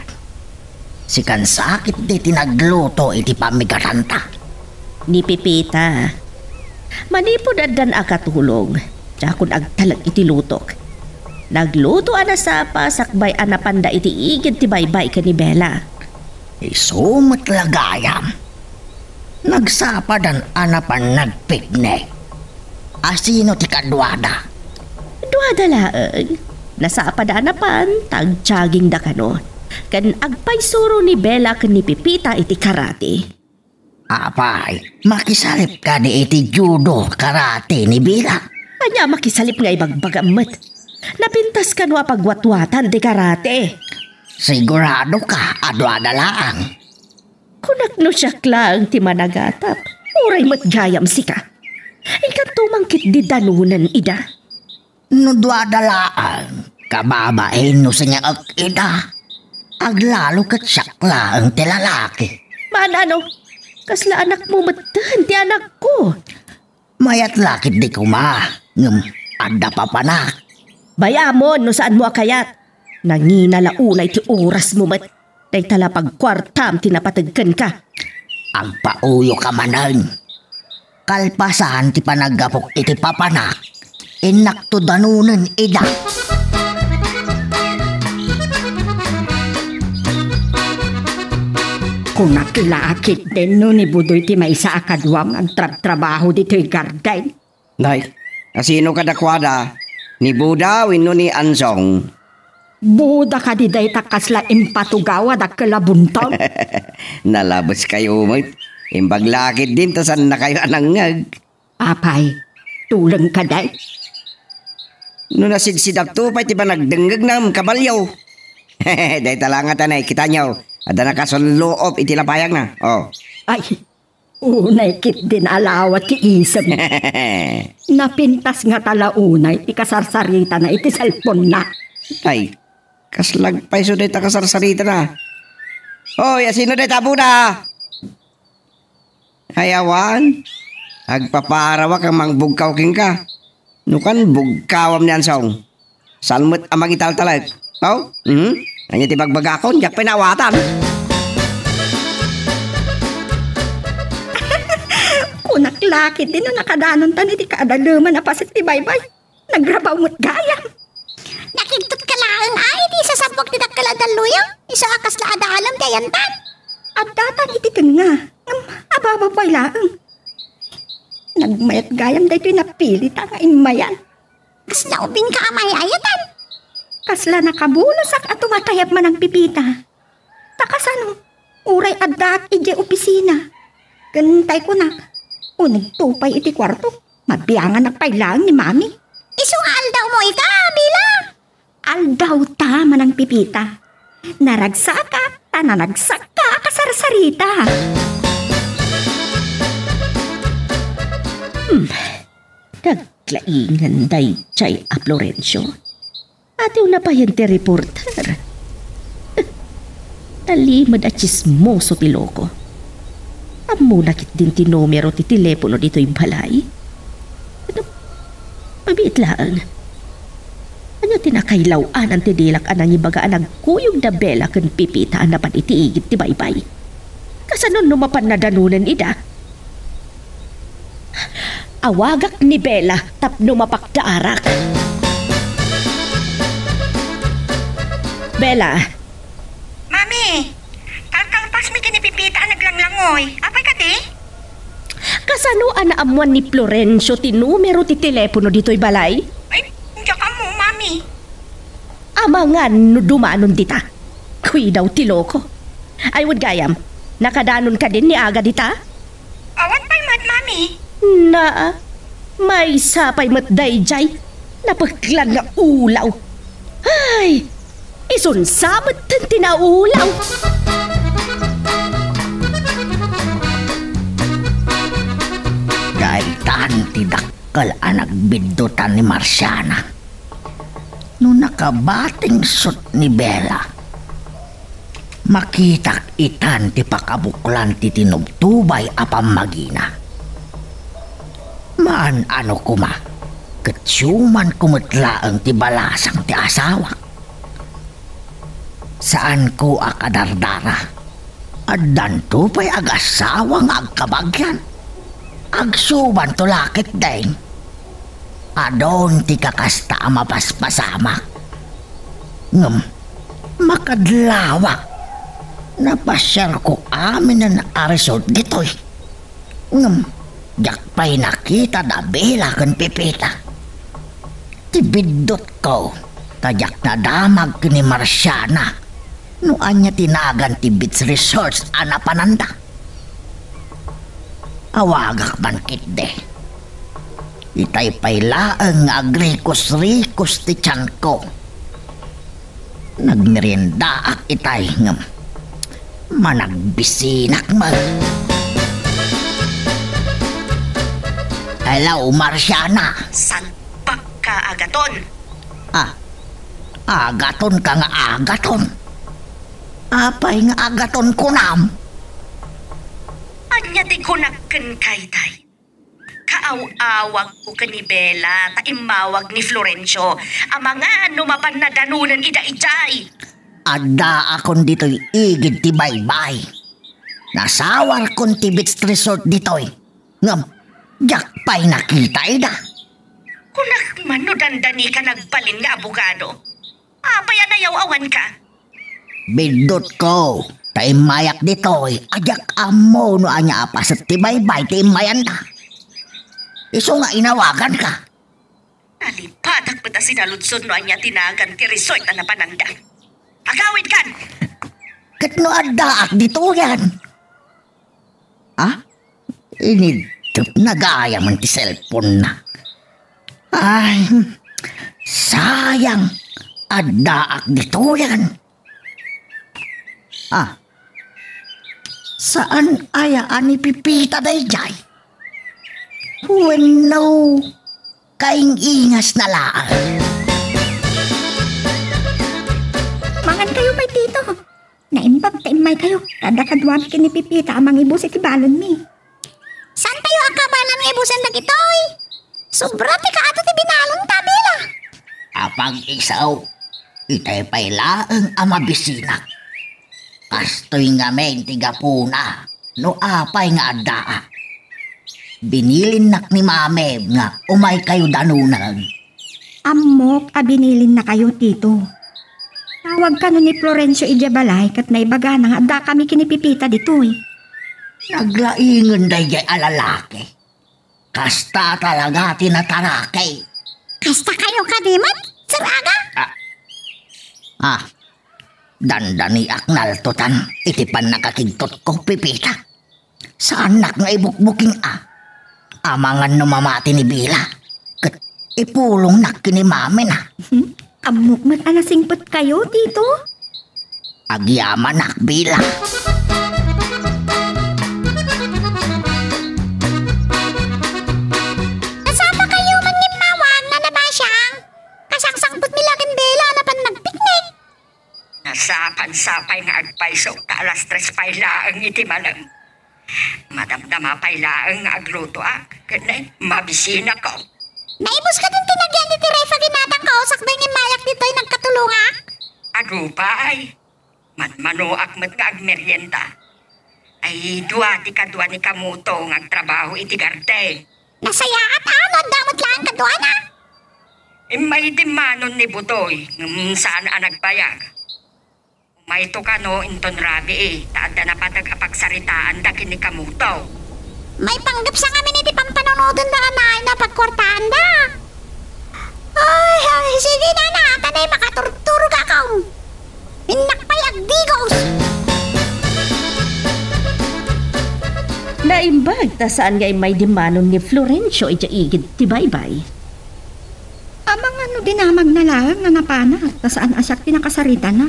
Sikan sakit di tinagluto iti pamigaranta. Ni Pipita. Manipod adan akatulong. Siya kon agtalag iti lutok. Nagluto ana sapa sakbay ana panda iti igid ti baybay ka ni Bella. Isumot lagayam. Nagsapa dan anapan nagpiknik. Asino ti kadwada? Duada laeng. Nasapa da anapan tagtiyaging da kano. Kan agpaysuro ni Bella ken ni Pipita iti karate. Apay, makisalip ka di iti judo karate ni Bella. Anya makisalip nga ibagbagamet. Napintas ka no pagwatwatan ti karate. Sigurado ka, adwada laang. Kunakno siya klang ti managatap. Uray mat gayam sika. Ikat tumangkit di danunan ida. No dwada laang, kababain no sa niya ida. Aglalo kat syakla ang tilalaki. Manano, kasla anak mo matahan ti anak ko. Mayat lakit di kuma, ngem ada pa panak. Bayamon no saan mo akayat. Nanginala unay ti oras mo mat. Day tala pagkwartam tinapatagkan ka. Ang pauyo ka manan. Kalpasan ti panagapok iti papanak. Inak to danunan ida. Kunak lakit din no ni Budoy ti may isa akadwam ang trabaho dito'y garden. Nay, asino ka dakwada? Ni Buda wino ni Ansong? Buda ka di day takasla impatugawa da kalabuntong. Nalabas kayo mo. Imbag lakit din tasan na kayo anangag. Apay, tulang ka day. No nasidsidak to pa iti ba nagdenggag ng kabalyaw. Day talanga tanay kita nyo. Ada nakasunloob iti lapayag na. Oh. Ay, unay kit din alawat ti isem. Napintas nga talaunay, ikasarsarita na iti cellphone na. Ay, kaslagpay so day ta kasarsarita na. Hoy, asino day tabo na? Hayawan, agpaparawa kang mangbugkaw king ka. Nukan bugkawam niyan song. Salmut amang italtalag. Oh? Anya ti bagbagakon, jak pinawatan. Kunak lakit din na nakadanon tan iti kaadaluman na pasit ti baybay. Nagrabaw mo't gayam. Nakigtot ka lang ay, di sasabog ti dakkaladaluyang. Isa akas la adaalam dayantan. At datan iti nga. Ababa pa'y laang. Nagmayat gayam da ito'y napilit ang imayan. Kas naubing ka amayayatan. Kasla nakabulasak at tumatayap man ang Pipita. Takasano, uray adak ije opisina. Gantay ko na. Unig tupay iti kwarto. Mabiyangan na pailang ni Mami. Isual daw mo ika, Bila. Aldaw ta man ang Pipita. Naragsak ka, tananagsak ka, kasarsarita. Naglaingan day chay a Florencio. Atiw na pa yan ti reporter. Talimad at chismoso ti loko. Amo nakit din ti numero ti telepono dito'y balay. Mabit lang. Ano tinakailawan ang tidilak anang ibagaan nagkuyog na Bella kan Pipita na pan itiigit ti baybay. Kasanon numapan na danunan ida. awagak ni Bella tapno mapakdaarak. Bella, Mami, kalkalpas mi kinipipita naglanglangoy. Apay ka di? kasano anaamuan ni Florencio ti numero ti telepono dito'y balay? Ay, diya ka mo, Mami. Amangan no dumanon dita. Kuy daw ti loko. Ay wad gayam, nakadanon ka din ni aga dita? Awan pa'y mat, Mami. Na, may sapay matday jay. Napaglan nga ulaw. Ay, isunsamat tan tinaulaw. Dahil tahan ti dakkel ang nagbindutan ni Marciana. Nung nakabating sut ni Bella, makitak itan ti pakabuklan ti tinubtubay apam magina. Maan ano kuma, ketsyuman kumitlaang ti balasang ti asawa. Saan ko akadardara? Addan to pa'y ag-asawang agkabagyan. Agsuban to lakit din. Adon ti kakasta mapaspasamak. Ngam, makadlawak. Napasyar ko amin na aresort dito'y. Ngam, jak pa'y nakita na Bella kan Pipita. Tibidot ko, tajak na damag ni Marciana. Noan niya tinagan ti Beach Resorts anapananda. Awagak man kitde. Itay paylaang agrikos-rikos ti tiyan ko. Nagmerinda ak itay ngam. Managbisinak mag. Hello, Marciana. San ka agaton? Agaton ka nga agaton. Apay nga agaton ko nam. Anya di ko nakken kay day. Kaaw-awag ko ka ni Bella, taimawag ni Florencio, ang mga numapan na danunan ida-ijay. Ada akon dito'y igid ti baybay. Nasawar kon ti Beach Resort dito'y. Ngam, jak pa'y nakita ida. Kunak man no dandani ka nagbalin nga abogado. Apaya na yaw-awan ka. Bidot ko, taimayak dito'y, ajak amo no anya apas at ti baybay taimayan ta. Iso nga inawagan ka. Nalipatak pa ta sinaludsod no anya tinagan ti resort na napananda. Agawid kan! Kat no adda ak dito yan. Inidop na gaya man ti cellphone na. Ay, sayang. Adda ak dito yan. Saan ayaan ni Pipita day jay? Bueno, kaing ingas na laang. Mangan kayo may tito. Naimbag taimay kayo. Kada kadwam kini Pipita amang ibus iti balon mi. San tayo ang kabalan ng ibusan na gitoy? Sobra ti ka ato ti binalon tabila. Apang isaw, itay pay laang amabisinak. Kastoy nga men tigapuna, no apay nga addaa. Binilin nak ni Mame nga umay kayo danunan. Amok, abinilin na kayo tito. Tawag ka no ni Florencio Ijabalay kat naibaga na nga da kami kinipipita dito eh. Naglaingon day jay alalaki. Kasta talaga tinatarakay. Kasta kayo kadimat, Sir Aga? Dandani aknal tutan, itipan nakakigtot ko Pipita. Sa anak nga ibukbuking amangan no mamati ni Bila. Kat ipulong nak kini Mame na. Amok mat alasingpot kayo tito. Agyaman nak Bila. Nasama kayo man ngimawag na nabasyang? Kasangsangpot milakin Bella na pan nagpiknik. Nasapan-sapay nga agpaiso ka alas 3 paylaang iti malang. Madamdama paylaang nga agluto kanay mabisina ko. Naibos ka din tinagyan ni Tirefa ginatang kausak ba yung mayak dito'y nagkatulunga? Agupay. Manuak mat nga agmeryenda. Ay duwa ti kadwa ni kamuto nga agtrabaho iti garden. Nasaya at ano, damot lang kaduan na. May dimanon ni Budoy, saan ang nagbayag. May to ka no, inton rabi taada na patag-apagsaritaan da kini kamuto. May panggap sa kami ni pampanonoodon na anay na pagkwartaan da. Ay, sige na, tanay makaturturo ka kaw. Inakpayag digos. Naimbag ta saan nga may dimanon ni Florencio igid ti baybay. Amang ano dinamag na lang na napana, ta saan asyak tinakasarita na.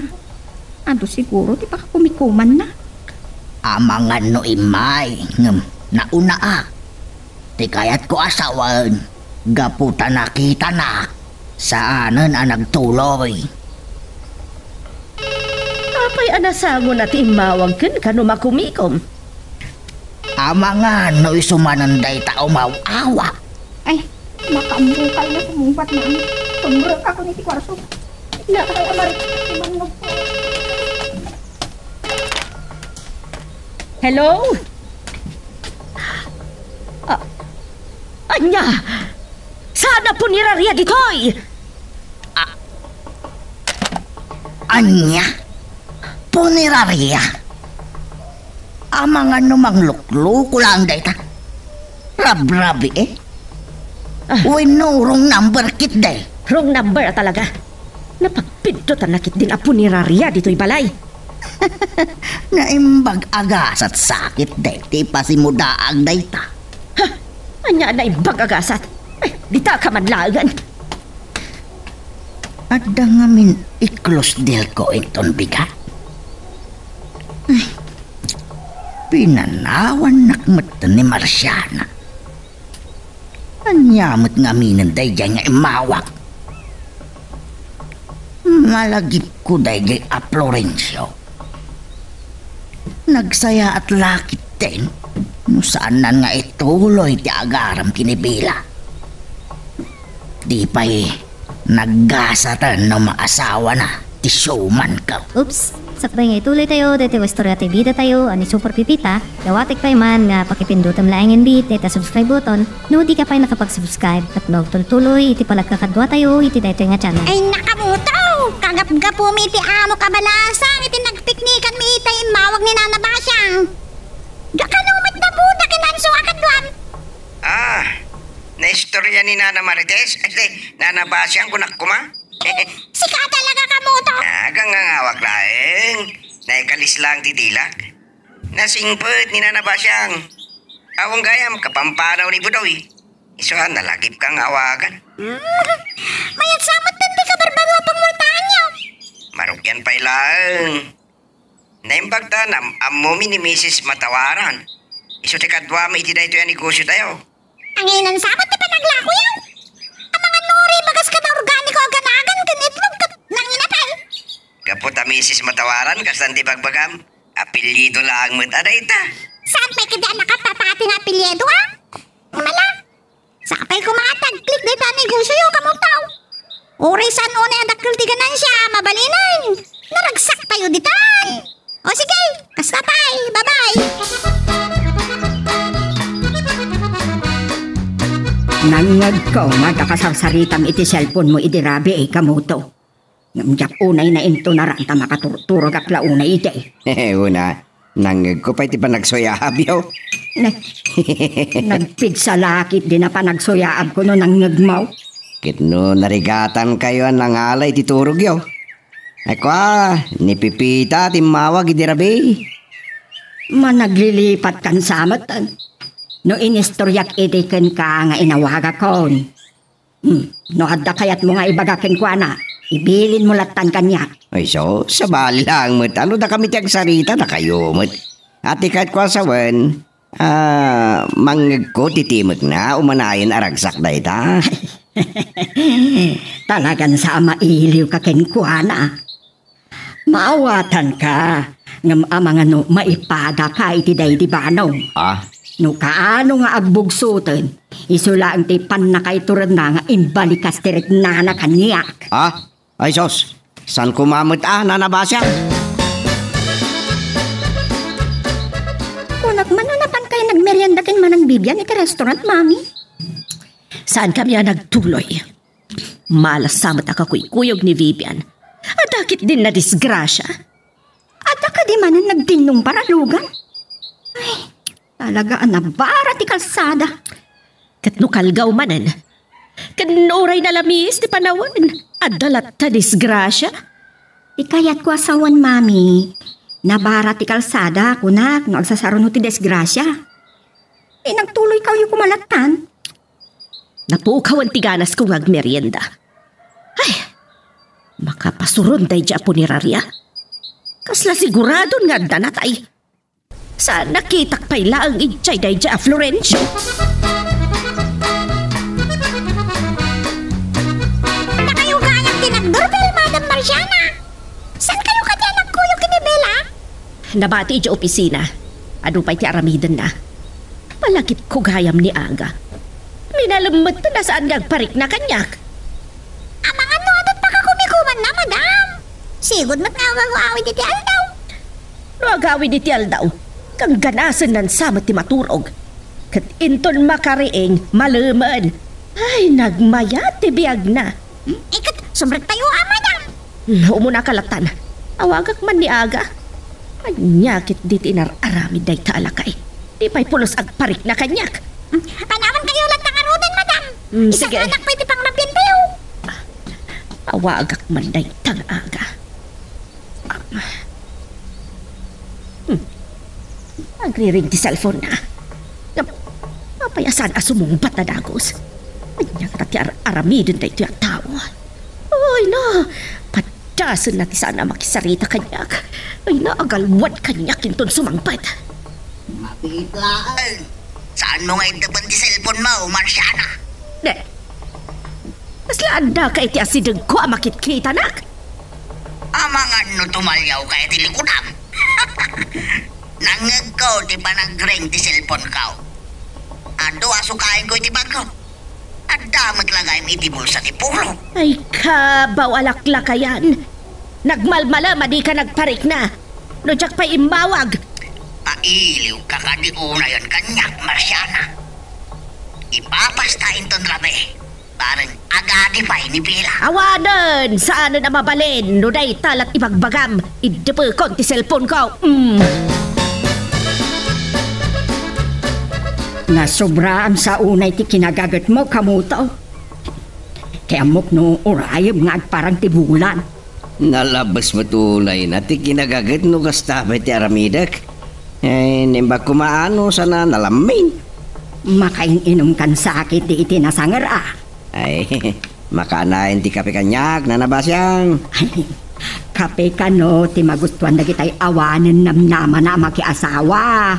Ado siguro, di pa kumikuman na. Amangan no imay, nauna Di kayat ko asawan, gaputa nakita na, saanan ang nagtuloy. Apay anasango na ti imawag kan no makumikom. Amangan no isumananday tao mawawa. Ay, makamukal na sumumpat na. Tumbrok ako ni ti kwarso. Na kaya marik, tumangog po. Hello? Anya! Sana po nirariya ditoy! Anya? Puniraria? Amangan no manglukluko lang dayta. Rabrabi Uy no, wrong number kit day. Wrong number talaga. Napagpindot ang nakit din apo nirariya ditoy balay. Naimbag agasat sakit day, ti pasimudaag dayta. Ha? Anya na imbag agasat? Ay, dita ka manlagan. Adda ngamin iklos del ko iton bigat. Ay, pinanawan nakmat ni Marciana. Anyamot ngaminan day dyan nga imawak. Malagip ko day gay a Florencio. Nagsaya at lakit din, no saan nan nga ituloy ti agaram kinibila. Di pa'y naggasatan no maasawa na ti showman ka. Oops, sakbay nga ituloy tayo, dati wastorya tayo bida tayo, ani Super Pipita, dawatik pa man nga pakipindutam laing bit, dati subscribe button, no di ka pa nakapag-subscribe, at tuloy iti palagkakadwa tayo, iti dito nga channel. Ay nakamuto! Kagap-gapo mi iti amo kabalasang iti nagpiknikan mi itay mawag ni Nana Basyang. Gakanumit na buda kinanso akadwan. Naistorya ni Nana Marites? Nana Basyang kunak kuma? Sika talaga kamuto. Agang ngawak laeng. Naikalis lang titilak. Nasingpet ni Nana Basyang. Awang gayam kapampanaw ni Budoy. Isuhan nalagip kang awagan. Mayat samat din di ka barbaro pangwaltaan niyo. Marugyan pa'y lang. Naimbag ta na amo mi ni Mrs. Matawaran. Iso ti kadwa may iti dayto yung negosyo tayo. Ang inan samat di pa naglako yan. Ang mga nuri bagas ka na organiko aganagan kanitlog ka nanginatay. Kapot a Mrs. Matawaran kasan ti bagbagam. Apelyido lang mo ta. Saan may kadaan nakapapati na apelyedo ha? Mala. Sakapay kumatag, click dito ang negosyo yung kamutaw. Urisan o na adakil tiganan siya, mabalinan. Naragsak tayo ditay. O sige, kastatay, bye-bye. Nangag ko, magkakasarsaritam iti cellphone mo idirabi kamuto. Ngamjak unay na into naranta makaturturo gapla unay iti. Una, nangag ko pa iti pa nagsoyaab yaw. Nagpidsa lakit din na pa nagsoyaab ko no nangagmaw. Kitno narigatan kayo ang nangalay ti turog yaw. Ay kwa, ni Pipita timawag idirabi. Managlilipat kan samatan. No inistoryak itiken ka nga inawaga kon. No adda kayat mo nga ibagakin ko na. Ibilin mo latan kanya. Ay so, sabali lang mo't. Ano da kami tiyag sarita na kayo mo't. At ikat ko asawan, mangag ko titimag na umanayin aragsak da ita. Talagan sa mailiw ka kenkwana. Maawatan ka. Ngam amang ano maipada ka iti day di banaw. No kaano nga agbugsutan, isula ang tipan na kay turad na nga imbalikas tirik na na kanyak. Ay sos, saan kumamot Nana Basyang? Kunak man napan kayo nagmerienda kin manang bibyan iti restaurant, mami. Saan kami nagtuloy? Malas samat akakuyog ni Vivian. At akit din na disgrasya. At ka di man ang nagdinong paralugan. Ay, talaga nabara ti kalsada. Kat nukalgaw manan. Kanuray na lamis ti panawan. At dalat ta disgrasya. Ikayat ko asawan, mami. Nabara ti kalsada, kunak, no agsasaron ti desgrasya. Nagtuloy kayo kumalatan. Napukaw ang tiganas kong agmerienda. Ay, makapasuron day dya po ni Raria. Kasla sigurado nga danatay. Saan nakitak pa'y laang itchay day dya Florencio? Na kayo gayang tinagdoorbell, Madam Marciana. Saan kayo kaya nagkuyog ni Bella? Nabati dya opisina. Ano pa'y ti aramidan na. Palagip ko gayam ni Aga. Minalamot na saan nagparik na kanyak. Amang ano adat pa kakumikuman na, Madam. Sigod mat nga gagawin diti aldaw. No agawin iti aldaw, kang ganasan nan samot ti maturog. Kat inton makariing maluman. Ay, nagmayat ti biyag na. Ikat, sobrang tayo, Madam. Umuna kalatan, awagak man ni Aga. Anyakit diti inararami day taalakay. Di pa'y pulos agparik na kanyak. Panaman kayo lang nangarudan, Madam. Isang Sige. anak pa'y tipang labyan tayo. Awagak man day tang Aga. Agriring ti cellphone na. Papayasan asumungbat na dagos. Anyang tati aramidon day tiyak tao. Ay na, padasan na ti sana makisarita kanyak. Ay na, agalwad kanyak inton sumangpat. Mapitlaan. Saan mo nga itaban di cellphone mo, Marciana? Ne, mas laanda ka iti asideg ko amakit kita nak. Amangan no tumalyaw ka iti likunam. Nangag ko di pa nag-ring ti cellphone ka. Ado asukain ko iti bag ko. At damat lagay iti bulsa ti pulo. Ay kabaw alakla kayan. Nagmalmala madi ka nagparik na. No jak pa imbawag. Pailiw ka ka di una yon kanyak, Marciana. Ipapastain ton rabe. Parang agadi pa ni Bella. Awanan! Saan na mabalin? No day talat ibagbagam. Idepe kon ti cellphone ko. Nasobraan sa unay ti kinagagat mo, kamuto. Kaya mok no urayab nga parang tibulan. Nalabas matulay na ti kinagagat no kastabay ti aramidak. Nimbag kumaano sana nalamin. Makain-inom kan sakit di iti nasangar ah. Ay, makanain ti kape kanyak na nabasyang. Kape ka no, ti magustuhan na kita'y awanan namnama na makiasawa.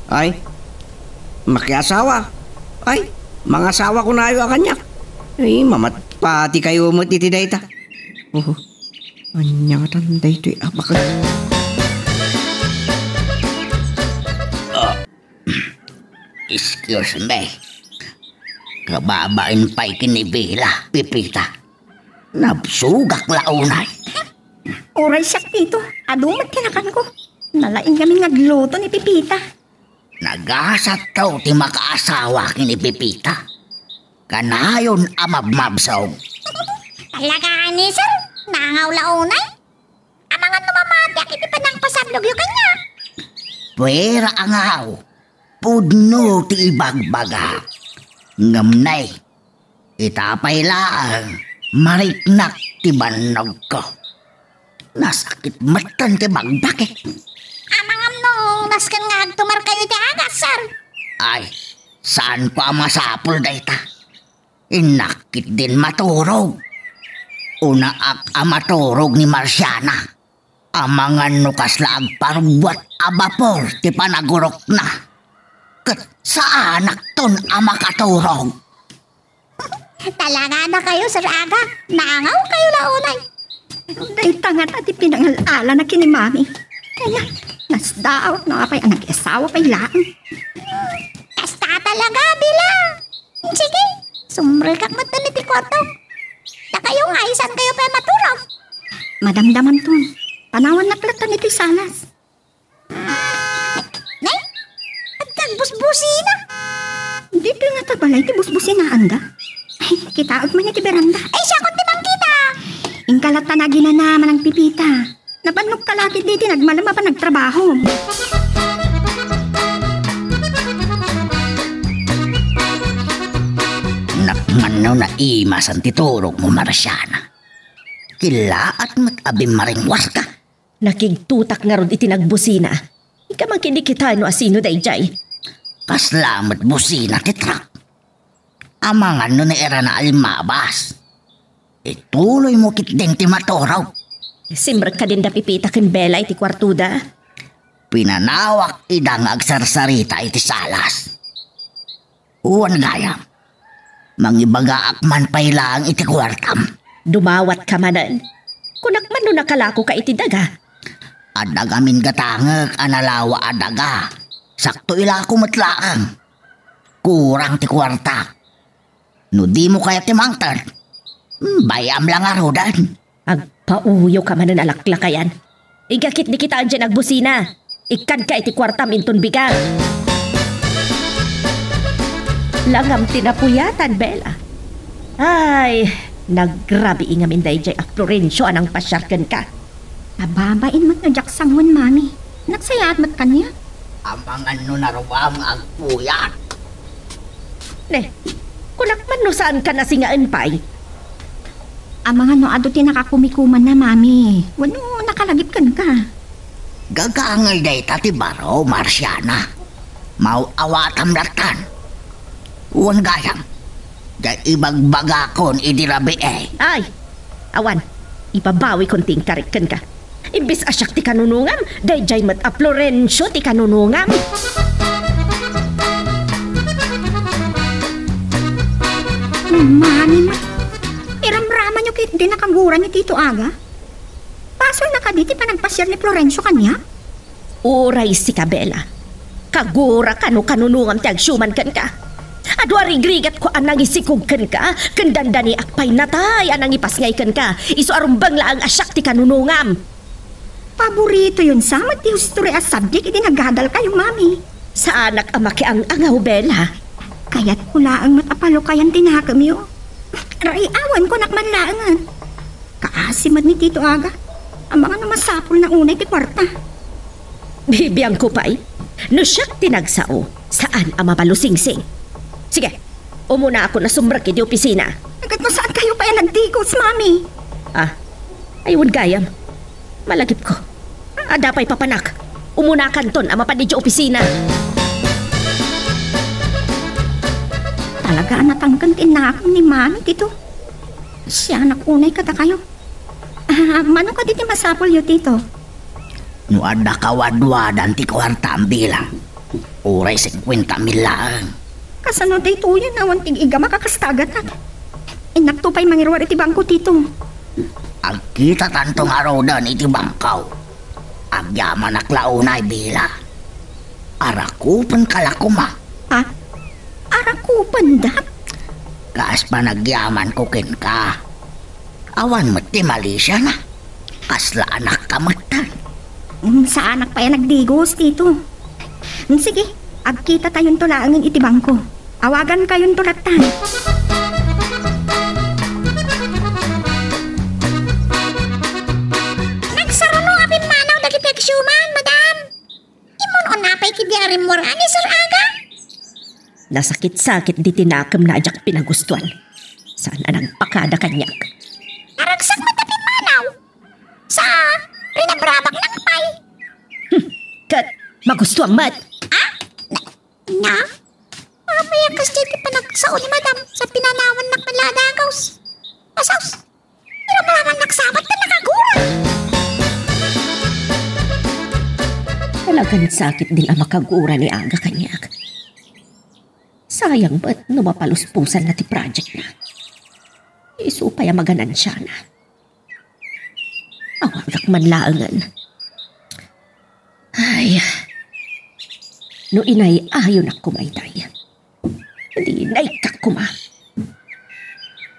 Ay, makiasawa. Ay, mga asawa ko na ayo kanyak. Ay, mamat pati kayo mo titiday ta. Oh, anyatan day to'y abakal. Excuse me. Kababain pa'y kinibila, Pipita. Nabsugak launay. Oray siya tito, adumat kinakan ko. Nalain kami nagluto ni Pipita. Nagasat daw ti makaasawa kini Pipita. Kanayon amabmabsaw. Talaga ni sir, nangaw launay. Amangan numamati iti panang pasablog yung kanya. Pwera angaw. Pudno ti ibagbaga. Ngamnay. Itapay laang. Mariknak ti banog ko. Nasakit matan ti bagbakit. Amangan nung naskan nga agtumar kayo ti agas, sir. Ay, saan pa masapol dayta? Inakit din maturog. Una ak amaturog ni Marciana. Amangan nukas laag parubwat abapor ti panagurok na. Kat sa anak ton amakaturog. Talaga na kayo, Sir Aga. Nangaw kayo launay. Day tangat at ipinangalala na kini mami. Kaya, nasdaot na apay ang nag-asawa pa'y laang. Kasta talaga, Bila. Sige, sumrikak mo to ni Tikoto. Na kayo nga, isan kayo pa maturog. Madamdaman ton, panawan na platan ito'y salas. Nay, at kagbusbusina. Dito Pwede nga tabalay ti busbusin na anda. Ay, kitaot man niya ti beranda. Ay, siya kung di bang kita. Ingkalata na ginanaman ang pipita. Nabannog kalakit diti nagmalama pa nagtrabaho. Nakmanaw na imasan titurog mo, Marsyana. Kilaat mat-abim maringwas ka. Nakigtutak nga ron itinagbusina. Ika man kinikita no asino dayjay. Kaslamat busina titrak. Amangan no na era na alimabas. Ituloy mo kitdeng ti matoraw. Simrag ka din da pipita ken Bella iti kwartuda. Pinanawak idang agsarsarita iti salas. Uwan gayam. Mangibagaak man pailang iti kwartam. Dumawat ka manan. Kunakman no nakalako ka iti daga. Adagamin gatangag analawa adaga. Sakto ilako matlaang. Kurang ti kwarta. No di mo kaya timangtan. Bayam lang arodan. Agpauyo ka manan alaklakayan. Igakit di kita andyan agbusina. Ikan ka iti kwartam inton biga. Langam tinapuyatan, Bella. Ay, naggrabe ingamin dayjay ak Florencio anang pasyarkan ka. Nababain mat na jaksangon, mami. Nagsayaat mat kanya. Amangan no naruwam agpuyat. Ne, kunakman no saan ka nasingaan pa'y? Amangan no ado ti nakakumikuman na, mami. Wano nakalagip kan ka. Gagangay day tati baro, Marsyana. Mauawatam latan. Uwan gayam. Day ibagbagakon idirabi eh. Ay, awan, ipabawi konting karikan ka. Imbis asyak ti kanunungam, dayjay mat a Florencio ti kanunungam. Mami, iramraman nyo kit din nakangura ni Tito Aga. Pasol na ka diti pa nagpasyar ni Florencio kanya? Uray si Kabela. Kagura ka no kanunungam ti agsyuman kan ka. Adwa rigrigat ko anang isikog kan ka, kandandani akpay natay anang ipasngay kan ka, iso arumbang laang asyak ti kanunungam. Paborito yun sa mat ti history as subject, iti naggadal kayo, mami. Sa anak amaki ang angaw, Bella. Kaya't kulaang matapalo kayan tinakam yo. Raiawan ko nakmanlaangan. Kaasimat ni Tito Aga. Ang mga namasapol na unay ti kwarta. Bibiyang ko pa'y, no siyak tinagsao, saan ang mapalusingsing? Sige, umuna ako na sumrak di opisina. Agad mo saan kayo pa yan nagdigos, mami? Ah, ayun gayam. Malagip ko. Adapay papanak. Umuna kanton ang mapanid di opisina. Talaga natangkan tinakam ni mami dito. Siya nakunay kata kayo. Mano ka diti masapol yo, Tito? No ada kawadwadan ti kwarta ang bilang. Uray 50 milaan. Kasano day tuyan awan tig-iga makakastagat at. Inaktupay mangirwar iti bangko, Tito. Agkita tantong arodan iti bangkaw. Agyaman naklaunay bila. Arakupan kalakuma. Ha? Arakupan dat? Kaas pa nagyaman ko kin ka. Awan mo ti Malaysia na. Kasla anak kamatan. Sa anak pa yan nagdigos, Tito. Sige, agkita tayong tulaangin iti bangko. Awagan kayong tulatan. Nagsarano apin manaw dagiti agsyuman, madam. Imon o napay kibiyarin mo rani, Sir Aga? Nasakit-sakit di tinakam na ajak pinagustuhan. Saan anang pakada kanyak? Naragsak mo tapin manaw. Sa rinabrabak ng pay. Kat, magustuhan mat. Na? Mamaya kas dito pa nagsao ni madam sa pinanawan na maladagaws. Asaws, pero malaman nagsabat na nakagura. Talagang sakit din ang makagura ni Aga kanyak. Sayang ba't numapaluspusan na ti project na? Isupay ang maganan siya na. Awagak man laangan. Ay, no inay ayon ako mayday. Hindi naikak ko ma.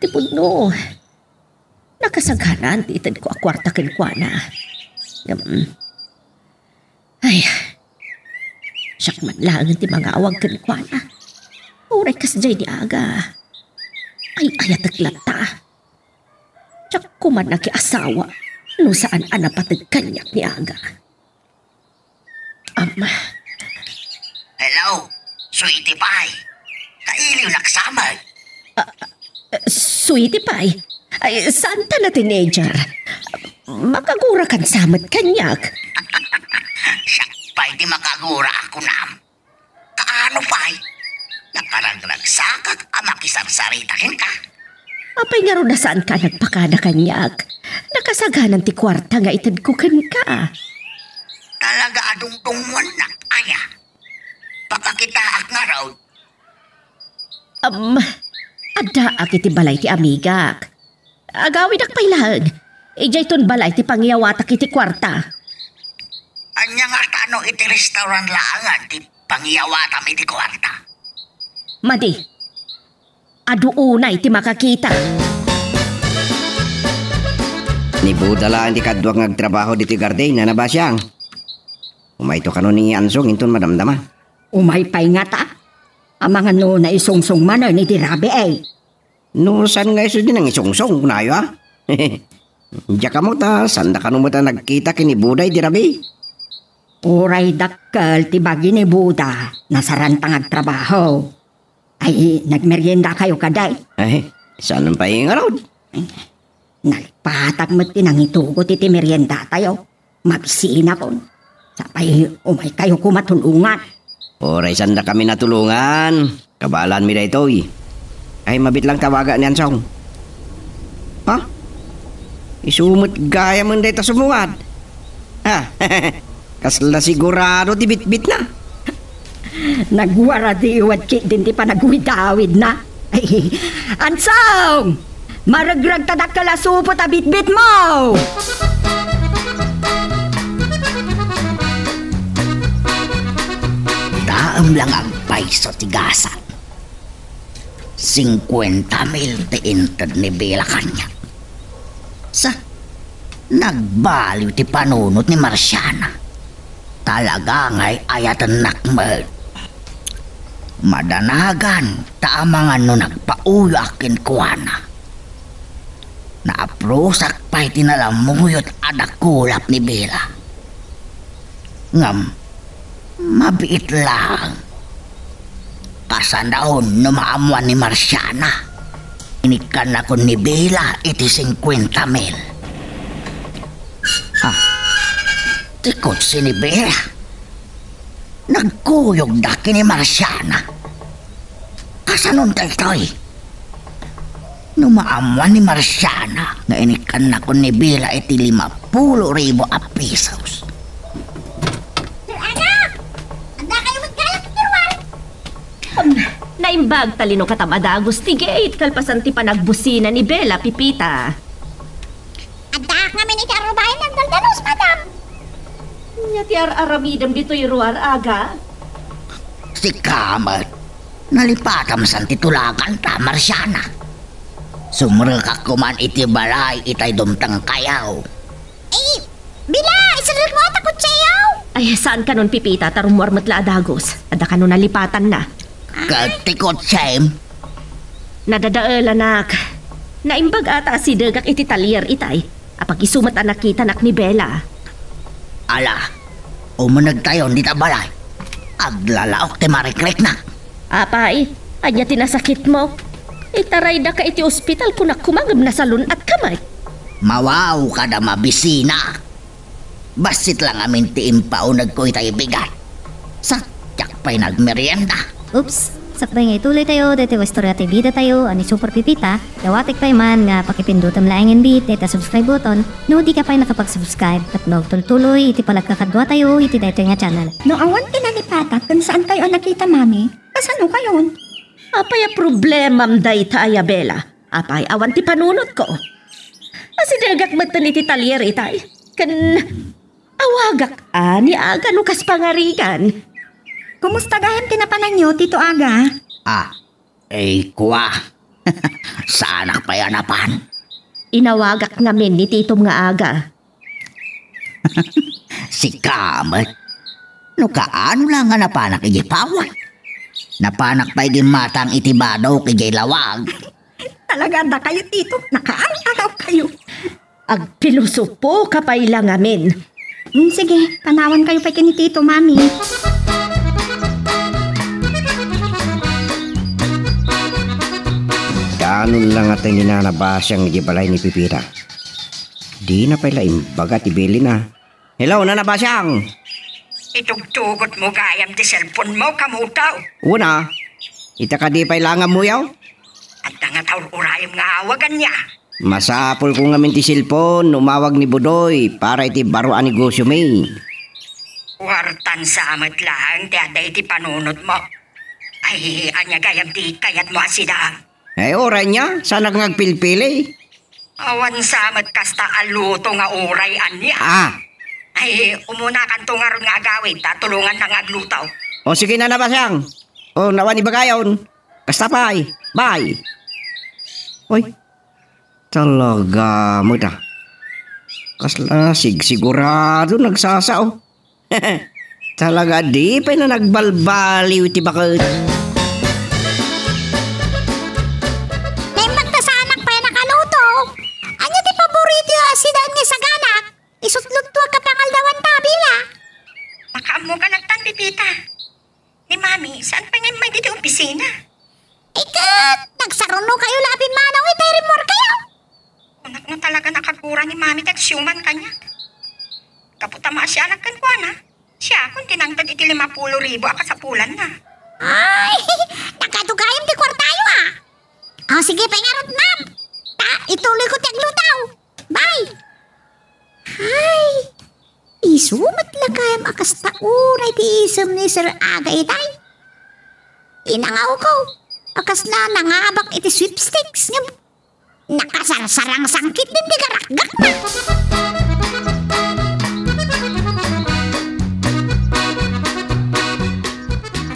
Tipod no, nakasaghanan titad ko akwarta kinkwa na. Ay, siyak man lang ti mga awag kinkwa na. Uray kas jay di aga. Ay ayat naglata. Tsak kuman na asawa. No saan anapatag kanyak ni aga. Hello, sweetie pie. Kailiw naksamag. Sweetie pie. Ay, saan ta na teenager? Makagura kan samad kanyak. Siya pa'y di makagura ako nam. Kaano pa'y? Nakaraglagsakak amakisarsaritakin ka. Apay nga ron na saan ka nagpakada kanyak. Nakasaganan ti kwarta nga itad ko kan ka. Talaga adungtungon na aya. Pakakitaak nga raw. Ada akiti balay ti amigak. Agawid ak pailag. Ijay ton balay ti pangyawatak iti kwarta. Anya nga tano iti restaurant laangan ti pangyawatam iti kwarta. Madi, aduunay ti makakita. Ni Budala hindi kadwag nagtrabaho dito garden na nabasyang. Umayto ka nun ni Ansong inton madamdama. Umay pay nga ta. Amangan no na isungsong manar ni Dirabe eh. No, saan nga iso din ang isungsong kunayo ha? Diya ka mo ta, sanda ka mo ta nagkita kini Buday Dirabe. Uray dakkel ti bagi ni Buda nasarantang agtrabaho. Ay, nagmerienda kayo kaday. Ay, saan ang pahinga raw? Nalipatag mo't tinangitugot iti merienda tayo. Mabisiin ako. Sapay umay kayo kumatulungan. Oray, sanda kami natulungan. Kabalan mi da ito eh. Ay, mabit lang tawaga ni Ansong. Ha? Isumot gaya mo da ito sumungad. Ha? Kasla sigurado ti bit-bit na. Nagwara di iwad ki din ti pa nagwidawid na. Ay, Ansong! Maragrag tadak kalasupot a bit-bit mo! Daam lang ang paiso tigasa. 50,000 ti inted ni Bela kanya. Sa nagbaliw ti panunot ni Marciana. Talaga nga'y ayatan nakmad. Madanagan taamangan no nagpauyakin kuwana. Naaprosak pa'y tinalamuyot adakulap ni Bela. Ngam, mabiit lang. Kasandaon no maamuan ni Marciana. Inikan ako ni Bela iti 50,000. Tikot si ni Bela. Nagkuyog daki ni Marciana. Kasanon tayo no maamuan ni Marciana nga inikan ako ni Bela iti 50,000 a pesos. Naimbag talino katamadagos ti gate kalpasan ti panagbusina ni Bela Pipita. Adak namin iti arubayan ng daldalos, madam. Nya ti aramidam dito'y ruar aga. Si Kamat, nalipatam san titulakan ta Marciana. Sumrekak kuman iti balay itay dumtang kayaw. Eh, Bila, isunod mo takot sayaw. Ay, saan ka nun Pipita tarumwar matla adagos? Ada ka nun nalipatan na. Katikot siyem. Nadadaal anak. Naimbag ata si Degak iti talyer itay. Apag isumat anak kita nak ni Bela. Ala, umunag tayo di tabalay. Aglalaok ti marikrek na. Apay, anya tinasakit mo. Itaray da ka iti ospital kunak kumagam na salon at kamay. Mawaw ka da mabisina. Basit lang amin ti impaw nagko itay bigat. Satyak pa'y nagmerienda. Oops! Sakbay nga ituloy tayo, dito istorya tayo bida tayo, ani Super Pipita. Dawatik pa man nga pakipindutam laing bit, dito subscribe button. No di ka pa nakapag-subscribe, tapnog tuloy, iti palagkakadwa tayo, iti dito nga channel. No awan tinalipatak kung saan tayo nakita, mami. Kasano kayon? Apay a problemam day tayo, Bela. Apay awan ti panunot ko. Asi dagak matan iti talyer itay. Kan awagak ani aga nukas pangarigan. Kumusta gayam tinapanan nyo, Tito Aga? Kuwa. Saanak pa yanapan. Inawagak namin ni Titom nga aga. Si Kamat. No kaano lang nga napanak igipawan. Napanak pa'y gimatang itibadaw kay jay lawag. Talaga da kayo, Tito. Nakaang-araw kayo. Ag pilosopo ka pa'y lang amin. Sige, panawan kayo pa ni Tito, Mami. Ganun lang at ang ninanabasyang nagibalay ni Pipita. Di na pala imbaga tibili na. Hello, nanabasyang! Itugtugot mo gayam di cellphone mo, kamutaw. Una, ita ka di pa'y langam mo yaw? At nga taur-urayom nga awagan niya. Masapol ko nga minti cellphone, umawag ni Budoy para iti baruan negosyo may. Wartan sa amat lang, di ada iti panunod mo. Ay, anya gayam di kayat mo asidang. Ay, oray niya, sana kang nagpilpili. Awan sa amat kasta aluto nga oray anya. Ah, Ay, umuna kan to nga ron nga agawin, tatulungan na nga aglutaw. o sige na nabasyang. O nawan ibagayon. Kasta pa'y, bye. Oy, talaga mo ta. Kasla sigurado nagsasao. Talaga di pa na nagbalbaliw iti bakit. Naimbag ta sa anak pa yan nakaluto. Anya di paborito yung asidan nga sa ganak. Isutlot tuwa ka pangaldawan tabila. Makaamo ka nagtan, Pipita. Ni Mami, saan pa ngayon may dito opisina? Ikat, nagsaruno kayo labin manong itay remor kayo. Unak na talaga nakagura ni Mami tagsyuman kanya. Kaputama siya nagkankwana. Siya kung tinangtad iti 50,000 akasapulan na. Ay, nakadugayam di kwartayo ah. Oh, sige, pengarot ma'am. Ituloy ko taglutaw. Bye. Ay, isumat lang kayam akas tauray di isam ni Sir Aga itay. Inangaw ko. Akas na nangabak iti sweepstakes niya. Nakasarsarang sangkit din di karakgak na.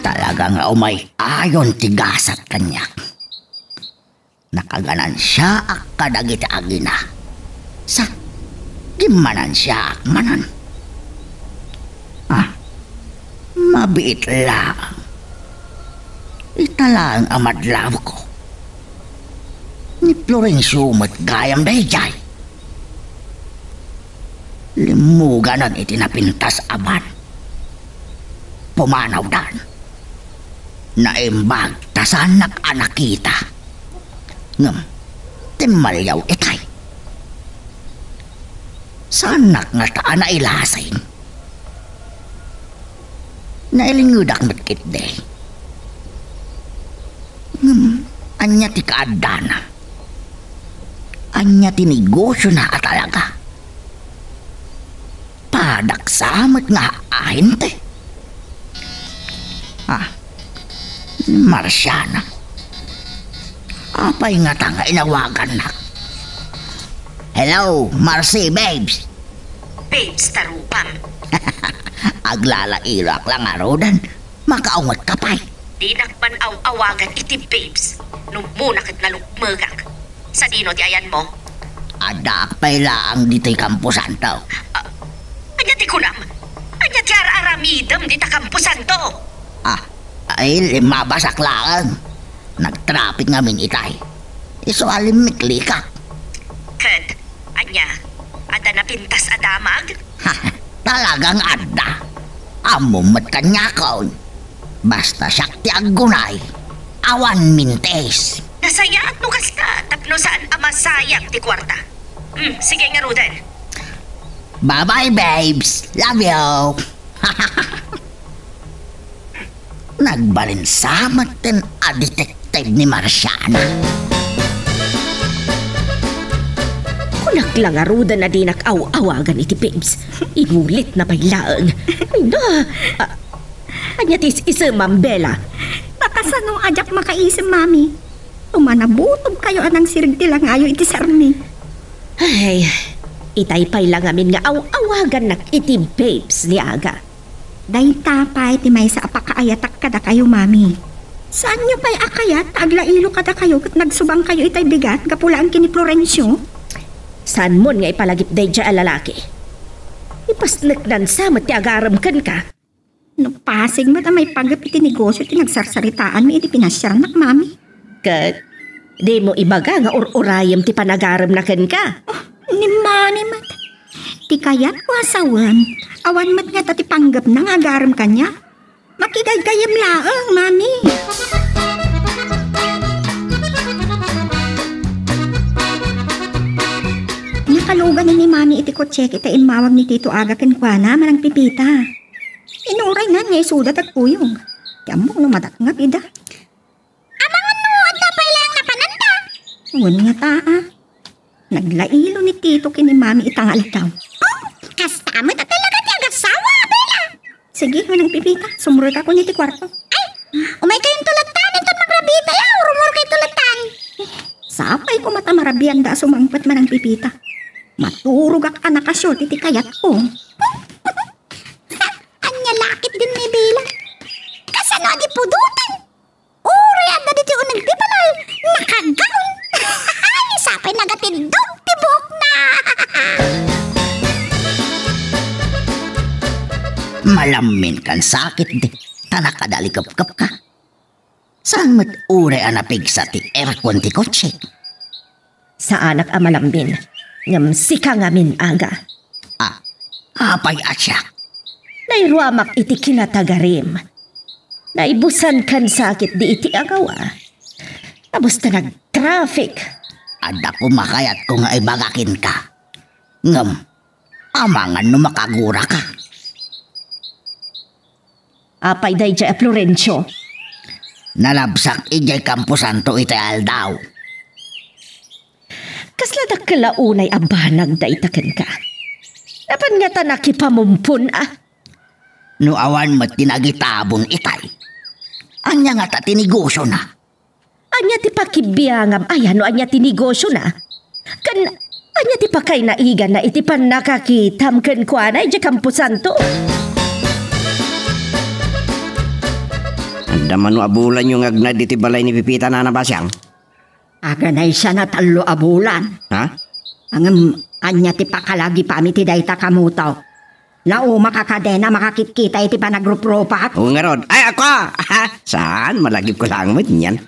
Talaga nga umay ayon tigasat kanya. Nakaganan siya ak kadagiti agina. Sa gimanan siya ak manan. Mabiit lang. Italang amadlaw ko. Ni Florencio matgayam dayjay. Limuganan iti napintas aban. Pumanaw dan. Naimbag tasanak anak kita. Ngam, timalyaw itay. Sanak nga taan na ilasin. Nailingudak matkit day. Ngam, anya ti kaadana. Anya ti negosyo na talaga. Padaksamat nga ahin te. Marciana. Apay nga tanga inawagan na. Hello, Marcy, babes. Babes, tarupam. Aglalairak lang arodan. Makaungat ka pa'y. Di nakman awagan iti babes. Numunakit na lukmagak. Sa dino di ayan mo? Adak pa'y laang dito'y kampusan to. Anya ti kunam. Anya ti aramidam di ta kampusan to. Ay, mabasak lang. Nag-traffic ngamin itay. Iso alimikli ka. Kad, anya, ada na pintas adamag? Talagang ada. Amumat kanya kaon. Basta siyak ti agunay. Awan mintes. Nasaya at nukas ka, tapno saan amasayang ti kwarta. Sige nga Ruden. Bye-bye, babes. Love you. Nagbalinsamat din a detective ni Marciana. Kunak lang aruda na di nakaw-awagan iti babes. Inulit na pailaang. Ay na. Anya tis isa mambela. Nakasanong ajak makaisip, Mami. Umanabutob kayo anang sirigti lang ayo iti sarmi. Ay, itay lang amin nga aw-awagan nak iti babes ni Aga. Day tapay ti may sa apakaayatak kada kayo, Mami. Saan nyo pa'y akayat? Aglailo kada kayo kat nagsubang kayo itay bigat kapulaan kini Florencio? Saan mo nga ipalagip day dya lalaki? Ipasnak nan samat ti agaram kan ka. Nagpasig mo ta may pagap iti negosyo iti nagsarsaritaan mi iti pinasyanak, mami. Kat, di mo ibaga nga urayam ti panagaram na ken ka. Ni mani mat. Ti kayat ko asawan. Awan mat nga ti panggap na nga agaram kanya. Makigagayam laang, mami. Nakalugan ni mami iti kotse kita inmawag ni Tito Aga kenkwana manang pipita. Inuray na niya isudat at puyong. Tiamok no madatngap ida. Amangan no, at napay lang napananda. Uwan nga taa. Naglailo ni Tito kini mami itangal daw. Kastamot at talaga ti agasawa, Bella. Sige, manang pipita. Sumuroy ka ko ni ti kwarto. Ay, umay kayong tulatan. Ito magrabita yaw. Rumor kayo tulatan. Sapay ko matamarabian da sumangpat manang pipita. Maturog ak anak asyot iti kayat ko. Anya lakit din ni Bella. Kasano di pudutan. Uri anda dito unang di palay. Nakagaon. Sapay nagatindog tibok na. Malamin kan sakit di. Tanakadali kap-kap ka. Saan mat ure anapig sa ti aircon ti kotse? Sa anak amalambin, ngam sika ngamin aga. Apay asya. Nairuamak iti kinatagarim. Naibusan kan sakit di iti agawa. Tapos na nag-traffic. Ada ko makayat ko nga ibagakin ka. Ngam, amangan no makagura ka. Apay day dya Florencio. Nalabsak ijay kampusanto iti aldaw. Kasladak kalaunay abanag day taken ka. Napan nga ta nakipamumpun No awan mat tinagitabon itay. Anya nga ta tinigosyo na. Anya ti pakibiyangam ayan no anya tinegosyo na. Kan anya ti pakay naigan na iti pan nakakitam ken kuana iti kampusanto. Anda man no abulan yung agnad iti balay ni Pipita na nabasyang. Aga na siya na talo abulan. Ha? Ang anya ti pakalagi pa mi ti dayta kamutaw. Nao makakadena makakitkita iti panagrupropat. Oo nga rod. Ay ako! Saan? Malagip ko lang mo yan.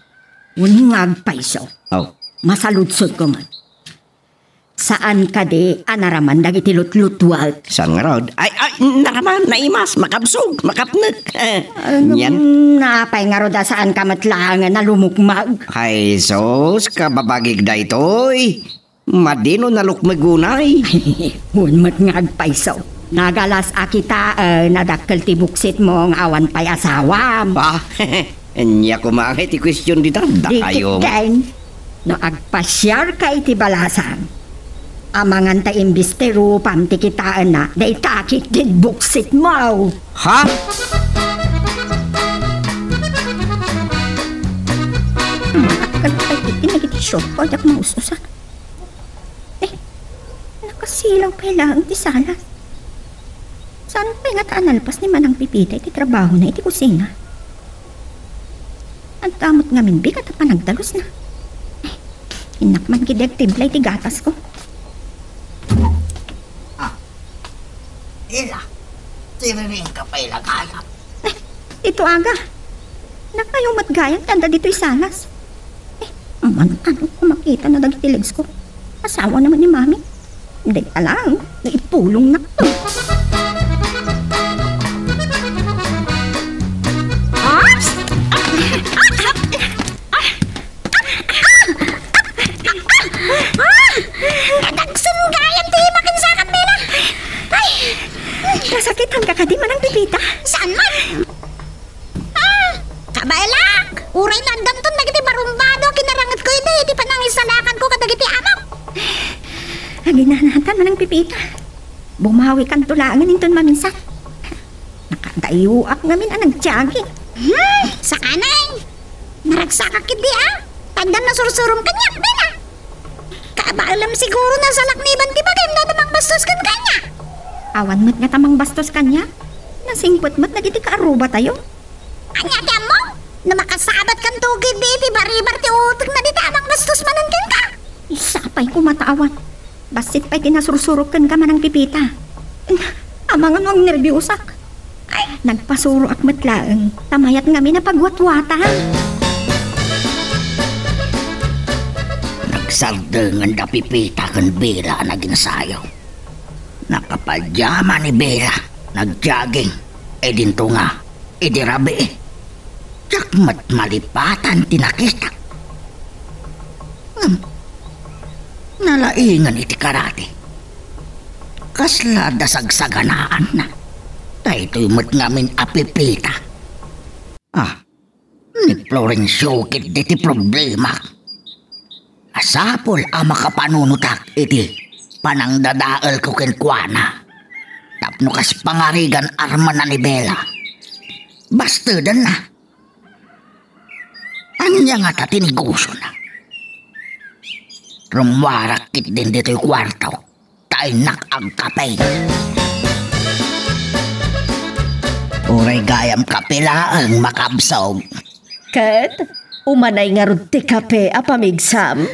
Uningag paiso. Oh. Masaludsod ko man. Saan ka di anaraman dagiti lutlutwal? Saan nga rod? Ay, naraman, naimas, makabsog, makapnag. Yan. Napay nga roda saan ka matlangan na lumukmag. Ay, sos, kababagig da ito'y. Madino na lukmagunay. Hunmat nga agpaiso. Nagalas akita nadakkel ti buksit mo ang awan pay asawam. Anya kumangit ti question dito. Da kayo. No agpasyar ka iti balasan. Amangan ta imbis ti rupam ti kitaan na da itakit ti buksit mo. Ha? Matakal pa iti nagitishot ko dak maususan. Nakasilaw pa lang ti salas. Saan pa nga taanalpas ni Manang Pipita iti trabaho na iti kusina? Ang tamot nga min bigat at panagdalos na. Inakman kideg timpla iti gatas ko. Ila, tiriring ka pa ilagayap. Ito aga. Nakayumat gayang tanda dito'y salas. Ano ko makita na dagitilegs ko. Asawa naman ni Mami. Hindi ka lang, naipulong na to. Nagsunggayam ti makin sa kapila. Ay! Nasakitan ka di Manang Pipita. Saan man? Kabailak! Uray na danton nagiti barumbado kinarangat ko iti iti panangisalakan ko kadagiti amok. Aginanatan Manang Pipita. Bumawi kan tulangan inton maminsan. Nakadayuak ngamin ang nagtiyagi. Sa kanay! Naragsakak kiti Tandang na sursurum kanya, Bella. Kaabalam siguro na sa lakniban ti bagay na namang bastos kan kanya. Awan mo't nga tamang bastos kanya. Nasingpot mo't nagiti kaaruba tayo. Anya ti mo? Na makasabat kan tugid di iti baribar ti utik na di tamang bastos manangkin ka. Isapay ko mataawan. Basit pa'y tinasursurok kan ka Manang Pipita. Amangan ang nervyusak. Ay, Nagpasuro ak matlaang, tamayat nga mi na pagwatwatan. Nagsardengan da Pipita kan Bella na ginasayaw. Nakapadyama ni Bella, nagjogging, dinto nga, rabi Jakmat malipatan tinakita. Nalaingan iti karate. Kasla dasagsaganaan na. Dahito'y mat ngamin apipita. Ni Florencio kit iti problema. Asapol makapanunutak iti panangdadaal ko kenkwana. Tapno kas pangarigan arma na ni Bella. Bastadan na. Anya nga tatiniguso na. Rumwarak kit din dito'y kwartaw. Tayo nakagkapay. Uray gayam kapila ang makabsaw. Kat, umanay nga rod ti kape apamigsam.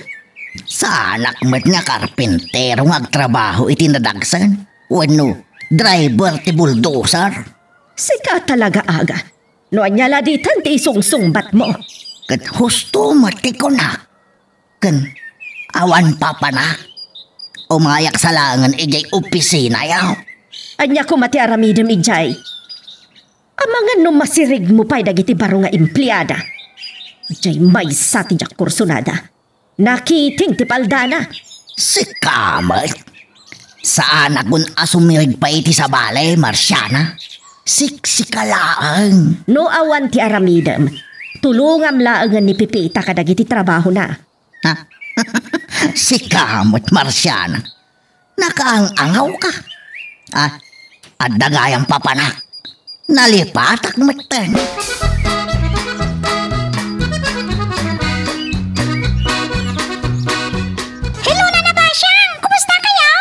Sa anak mat nga karpintero nga agtrabaho iti nadagsan. Wano, driver ti bulldozer. Sika talaga aga. No anyala ditan ti isungsungbat mo. Kat husto mati ko na. Kan awan papa na. Umayak sa langan ijay opisina yaw. Anya ko mati aramidem ijay. Amangan no masirig mo pa'y dagiti baro nga empleyada. Ijay may sa ti jak kursunada. Nakiting ti paldana. Si Kamat. Saan akong asumirig pa iti sa balay, Marciana? Siksikalaang. No awan ti aramidem. Tulungam laangan ni Pipita kadagiti trabaho na. Ha? Si Kamat, Marciana. Nakaang-angaw ka. At dagayang papanak. Nalipatak matan. Hello na na ba siyang? Kumusta kayo?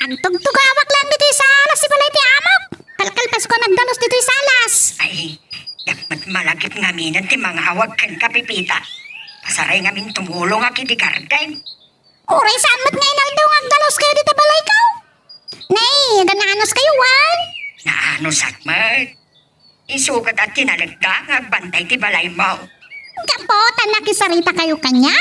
Ang tugtugawak lang dito sa alas si balay ti amok. Kalkalpas ko nagdalos dito sa alas. Ay, dapat malagip nga minan ti mga awag kan Kapipita. Pasaray nga min tumulong aki di garden. Uray saan mo't ngayon daw agdalos kayo dito balay ko? Nay, gananos kayo wan? Naano sakmat? Isugat at tinalagda nga bantay ti balay mo. Kapotan nakisarita kayo kanya.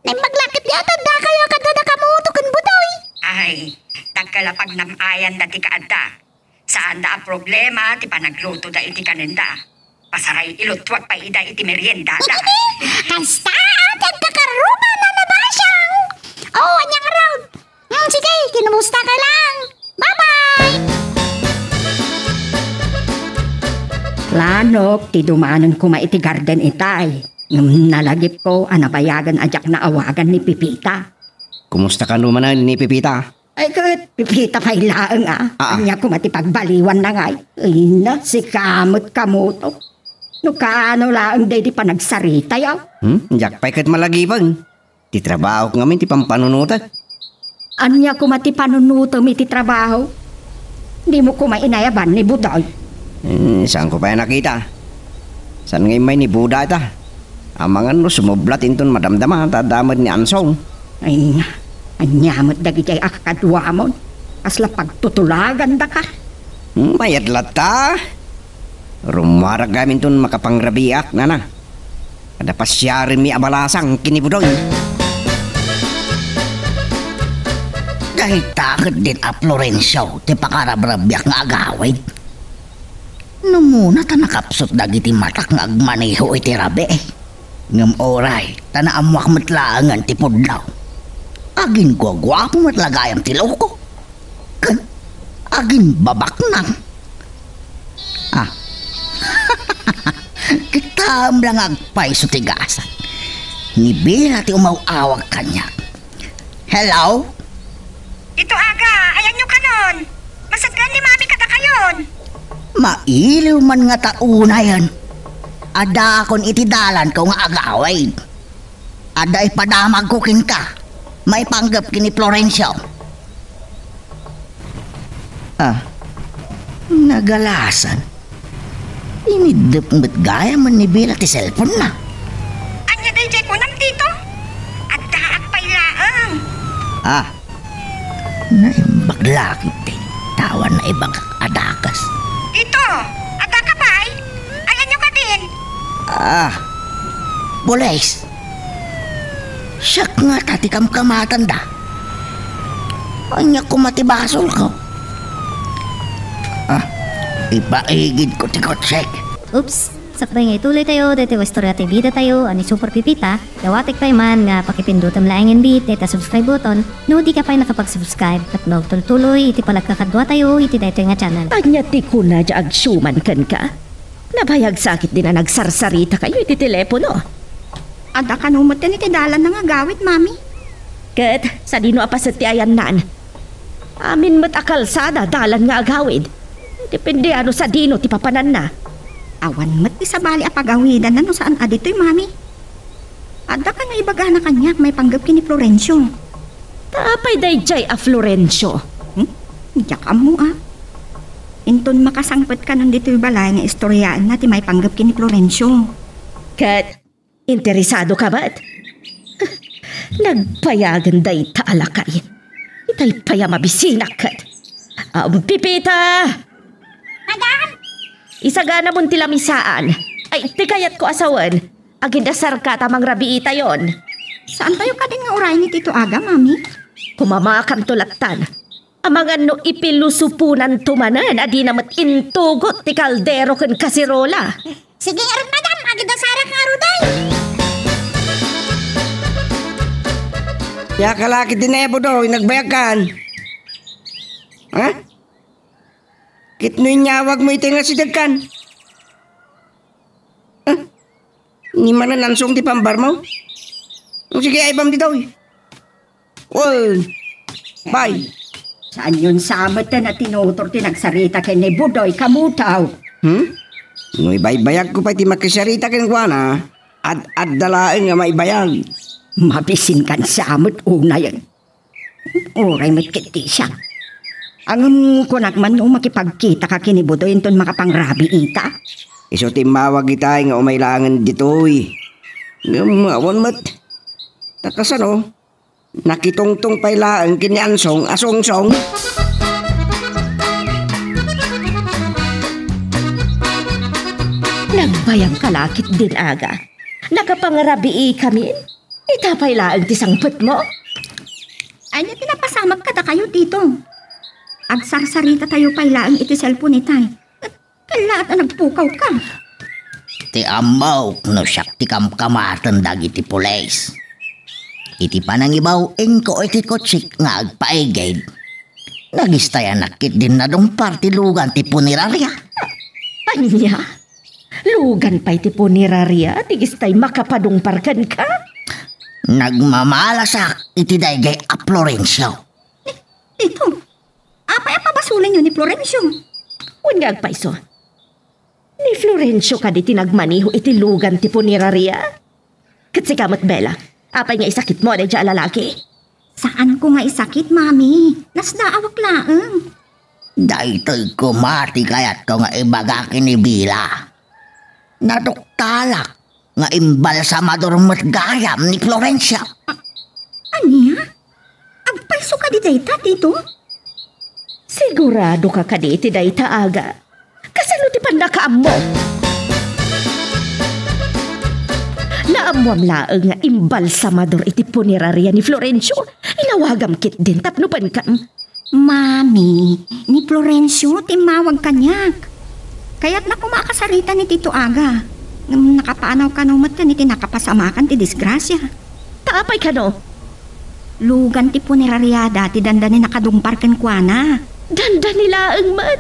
Nay maglakit yata da kayo kadada kamuto kan budoy. Ay, tagkalapag namayan da ti kaadda. Saan da ang problema ti panagluto da iti kanenda. Pasaray ilutwag pa ida iti merienda da. Kasta at kakaruba na nabasyang. Oh, anyang round. Sige, kinumusta ka lang. Bye-bye! Lanok, ti dumanon ko maiti garden itay. Ngam nalagip ko, anabayagan ajak na awagan ni Pipita. Kumusta ka naman ni Pipita? Ay, kat, Pipita pa'y laang Anya ko matipagbaliwan na nga. Ay na, si Kamot Kamuto. No kaano laang day di pa nagsarita yaw. Jak pa'y kat malagibang. Ti trabaho ngamin ti pampanunutan. Anya ko matipanunutom iti trabaho. Di mo ko mainayaban ni Budoy. Saan ko pa nakita? Saan ngayon may ni Buda ita? Amangan no sumublat inton madamdama tadamad ni Ansong. Ay nga, anyamot dagiti akakadwa mo. Asla pagtutulagan da ka. Mayat lata. Rumarag gamin ton makapangrabiak na. Kada pasyarin mi abalasang kinibudoy. Dahil takot din a Florencio ti pakarabrabyak nga agawid. Numuna ta nakapsot dagiti matak nga agmaneho iti rabi. Ngam oray, tanaamuak matlaangan ti pudlaw. Agin ko gwapo matlagayam ti loko. Kan, agin babak nang. Kitam lang agpay so tigasan. Ni Bella ti umawawag kanya. Hello? Ito aga, ayan nyo kanon. Masagran ni mami kata kayon. Mailiw man nga tauna yan. Ada akon itidalan ko nga agaway. Ada ipadamag ko kin ka. May panggap kini Florencio. Nagalasan. Inidip mo't gaya man ni Bella ti cellphone na. Anya day jay ko nang dito. At daak pa'y laang. Naimbag lakit eh. Tawan na ibang adakas. Ito, Boles. Siyak nga tati kamkamatan da. Anya ko matibasol ko. Ipaigid ko ti kotsek. Oops! Sakbay nga ituloy tayo, dito istorya ti bida tayo, ani Super Pipita. Dawatik pa man nga pakipindutam laing bit, dito subscribe button. No di ka pa nakapag-subscribe at magtultuloy, iti palagkakadwa tayo, iti dito nga channel. Anya ti ko na dya agsyuman kan ka. Nabayag sakit din na nagsarsarita kayo iti telepono. Ada kanumot yan iti dalan na nga gawit, mami. Kat, sa dino apasat ti ayan naan. Amin mat akalsada, dalan nga agawid. Depende ano sa dino ti papanan na. Awan mat ti sabali apagawidan na no saan adito'y, mami. Ada ka nga ibaga na kanya, may panggap kini Florencio. Tapay dayjay a Florencio. Yakam mo Inton makasangpet ka nun dito'y balay nga istoryaan na ti may panggap kini Florencio. Kat, interesado ka ba't? Nagpayagan day taalakay. Itay paya mabisinak kat. Pipita! Madam! Isagana mong tilamisaan. Ay, tikayat ko asawan. Agindasar ka tamang rabiita yon. Saan tayo ka din nga uray ni Tito Aga, mami? Kumamakam tulatan. Amangan no ipilusupunan tumanan, adi namat intugot ti kaldero kan kasirola. Sige nga rin, madam. Agidasara ka ruday. Ya kalaki din na Budoy, nagbayakan. Ha? Kitno'y nyawag mo iti nga si Dagkan. Ni mana nansong ti pambar mo? Sige, ay bam di daw. Uy, bye. Saan yun sabat na tinutor tinagsarita kay ni Budoy kamutaw? Ngo'y baybayag ko pa iti makisarita ken kuana. Ad dalaeng nga maibayag. Mabisin kan samot una yan. Uray matkiti siya. Ang kunak man no makipagkita ka kini Budoy inton makapangrabi ita. Iso timawag itay nga umaylangan ditoy. Ngawan mat. Takasan o. Nakitungtong pailaan kini ansong asong-song. Nagbayang kalakit din aga. Nakapangarabii kami. Itapay laang ti sangpet mo. Ay, tinapasamag ka ta kayo, Tito. Agsarsarita tayo pailaan iti cellphone itay. Kalaat na nagpukaw ka. Ti amaw no siyak ti kamkamatan dagiti pulis. Iti panangibaw ko iti kotsik nga agpaigid. Nagistayan nakit din na dong parti lugan ti punirarya. Anya? Lugan pa iti punirarya? Tigistay makapadungparkan ka? Nagmamalasak iti daygay a Florencio. Tito, apay pabasulin yun ni Florencio. Unyag pa iso. Ni Florencio ka di tinagmaniho iti lugan ti punirarya? Katsikamat Bella, apay nga isakit mo na dya lalaki? Saan ko nga isakit, mami? Nasdaawak laang. Daytoy kumati kayat ko nga ibagakin ni Bila. Naduktalak nga imbalsamador matgayam ni Florencio. Anya? Agpaiso ka di dayta, Tito? Sigurado ka di iti dayta aga. Kasano ti pandakaam mo? Naamwam laang nga imbalsamador iti punerarya ni Florencio. Inawagam kit din tapnupan ka. Mami, ni Florencio timawag kanyak. Kaya't na kumakasarita ni Tito Aga. Nakapaanaw ka numat ka ni tinakapasamakan ti disgrasya. Taapay ka no? Lugan ti punerarya dati dandani nakadumpar ken kuana. Danda nila ang mat.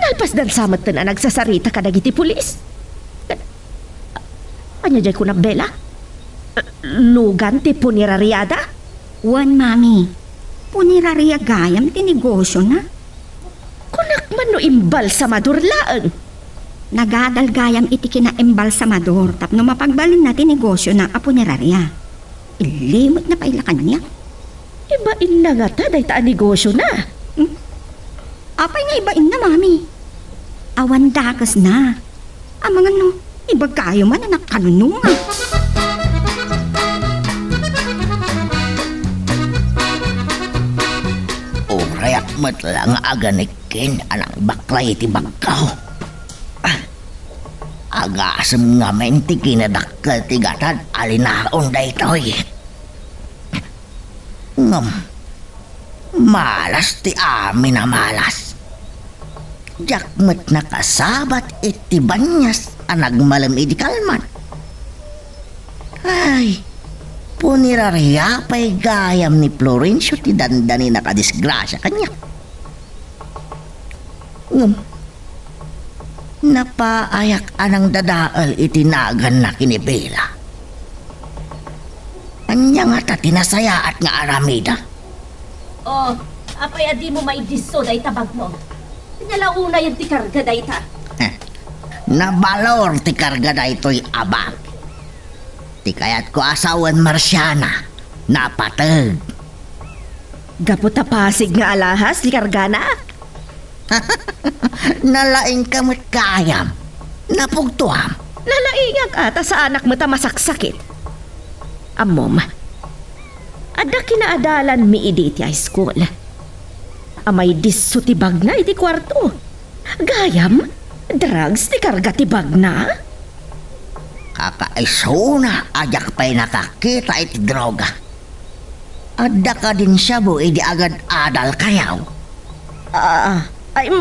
Nalpas dan samat na nagsasarita ka dagiti pulis. Anya dyan ko na Bella? Lugan ti puniraryada? Wan, mami. Punirarya gayam ti negosyo na. Kunak man no imbalsamador laang. Nagadalgayam iti kina-embalsamador tapno mapagbalin natin negosyo na a punerarya. Ilimot na pailakan niya. Ibain na nga ta, dahi taan negosyo na. Apay nga ibain na, mami. Awan dakas na. Amangan no, iba kayo man na nakanununga. Rayak matla nga aganikin anang baklay iti bagkaw. Agasam nga menti kinadakkel ti gatad alinaon daytoy. Ngam, malas ti amin na malas. Jakmet nakasabat iti banyas anagmalam idi kalman. Ay, punirariya pa'y gayam ni Florencio ti dandani nakadisgrasya kanya. Napaayak anang dadaal itinagan na kinibela. Anya nga ta tinasaya at nga aramida. Oh, apay adi mo maidiso day tabag mo. Nalauna yung ti karga day ta. Nabalor ti karga da ito'y abag. Ti kayat ko asawan Marciana, napatag. Gapot pasig nga alahas, di karga na. Nalaing kamot kayam, napugtuam. Nalaingag ata sa anak mo ta masaksakit. Amom, ada kinaadalan mi idi ti high school. Amay disso ti bag na iti kwarto. Gayam, drugs ti karga ti bag na. Kakaiso na ajak pa'y nakakita iti droga. Ada ka din siya bo idi agad adal kayaw. Ay,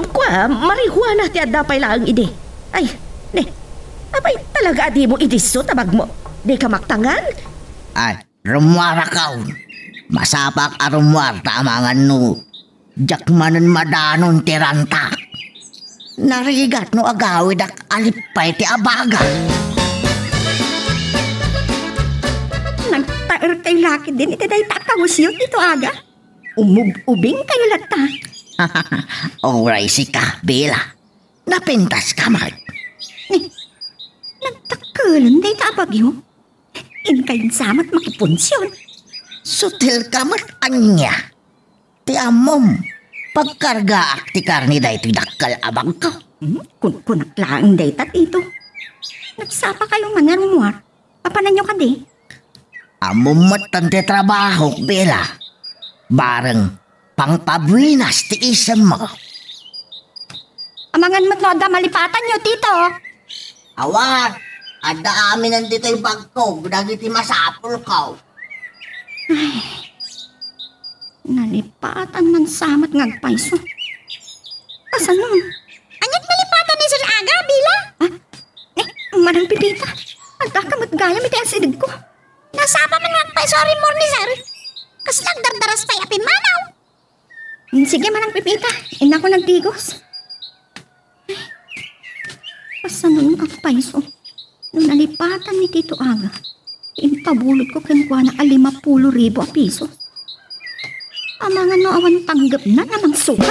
marihuana ti adda pa'y lang ide. Ay, apay talaga adi mo idiso tabag mo. Di ka maktangan? Ay, rumwara kaw. Masapak a rumwar tamangan no. Jakmanan madanon tiranta. Narigat no agawid ak alipay ti abaga. Nagtaer kay laki din iti day takawos yun ito aga. Umubing kayo lata. Oray si ka, Bela. Napintas ka mag. Nagtakalan day tabagyo. In kayong samat makipunsyon. Sutil ka mat anya. Ti amom. Pagkarga ak ti karni da ito'y dakkal abang ka. Kunak lang day tat ito. Nagsapa kayong manarumuar. Papanan nyo ka di. Amom matan ti trabaho, Bela. Bareng pangpabuinas ti isang mo. Amangan mo't no ada malipatan nyo, tito. Awat! Ada amin nandito yung bag ko. Dagiti masapul ka. Nalipatan man samat ngagpaiso. Kasan nun? Anyat malipatan ni Sir Aga, Bila? Marang pipita. Agkakamot gaya iti asidig ko. Nasapa man nga sorry mo ni Sir. Kas nagdardaras pa'y apin manaw. Sige manang pipita. Ina ko nagdigos. Kasan nun ngagpaiso? Nung nalipatan ni Tito Aga, impabulot ko kenkwa na 50,000 a piso. Amangan no awan tanggap na namang suka.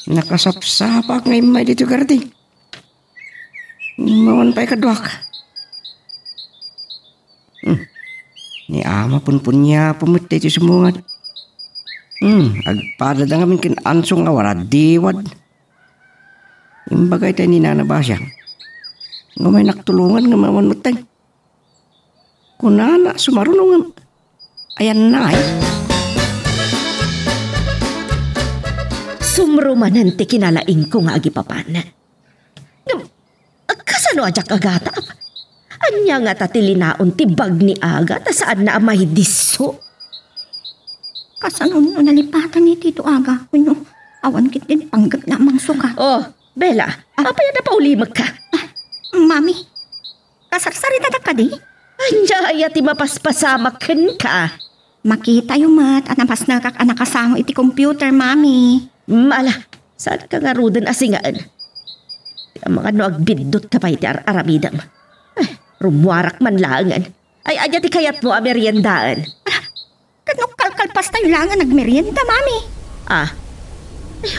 Nakasapsapak ngayon may dito karti. Mawan pa'y kadwak. Ni ama pun punya pumutay ti sumungat. Agpada da ngamin kin ansong awara diwad. Imbagay tayo ni nanabasya. Nga may naktulungan nga maman mutay. Kunana sumarunong ayan na ay. Sumrumanan ti kinalaing ko nga agipapan. Kasano ajak agatap? Anya nga tatilinaon ti bag ni Aga ta saan na amay diso? Kasan no nalipatan ni Tito Aga. Kuno, awan kit din panggap na amang suka. Oh, Bella, apa yan na paulimag ka? Mami, kasarsarita na ka di? Anya ay ti mapaspasamakan ka. Makita yung mat at napas na nakasamo iti computer, Mami. Mala, saan ka nga rudan asingaan? Ang mga no agbindot ka pa iti aramidam. Rumwarak man langan. Ay, anya ti kayat mo ameriendaan. Kanok kalkalpas tayo lang ang nagmerienda, Mami.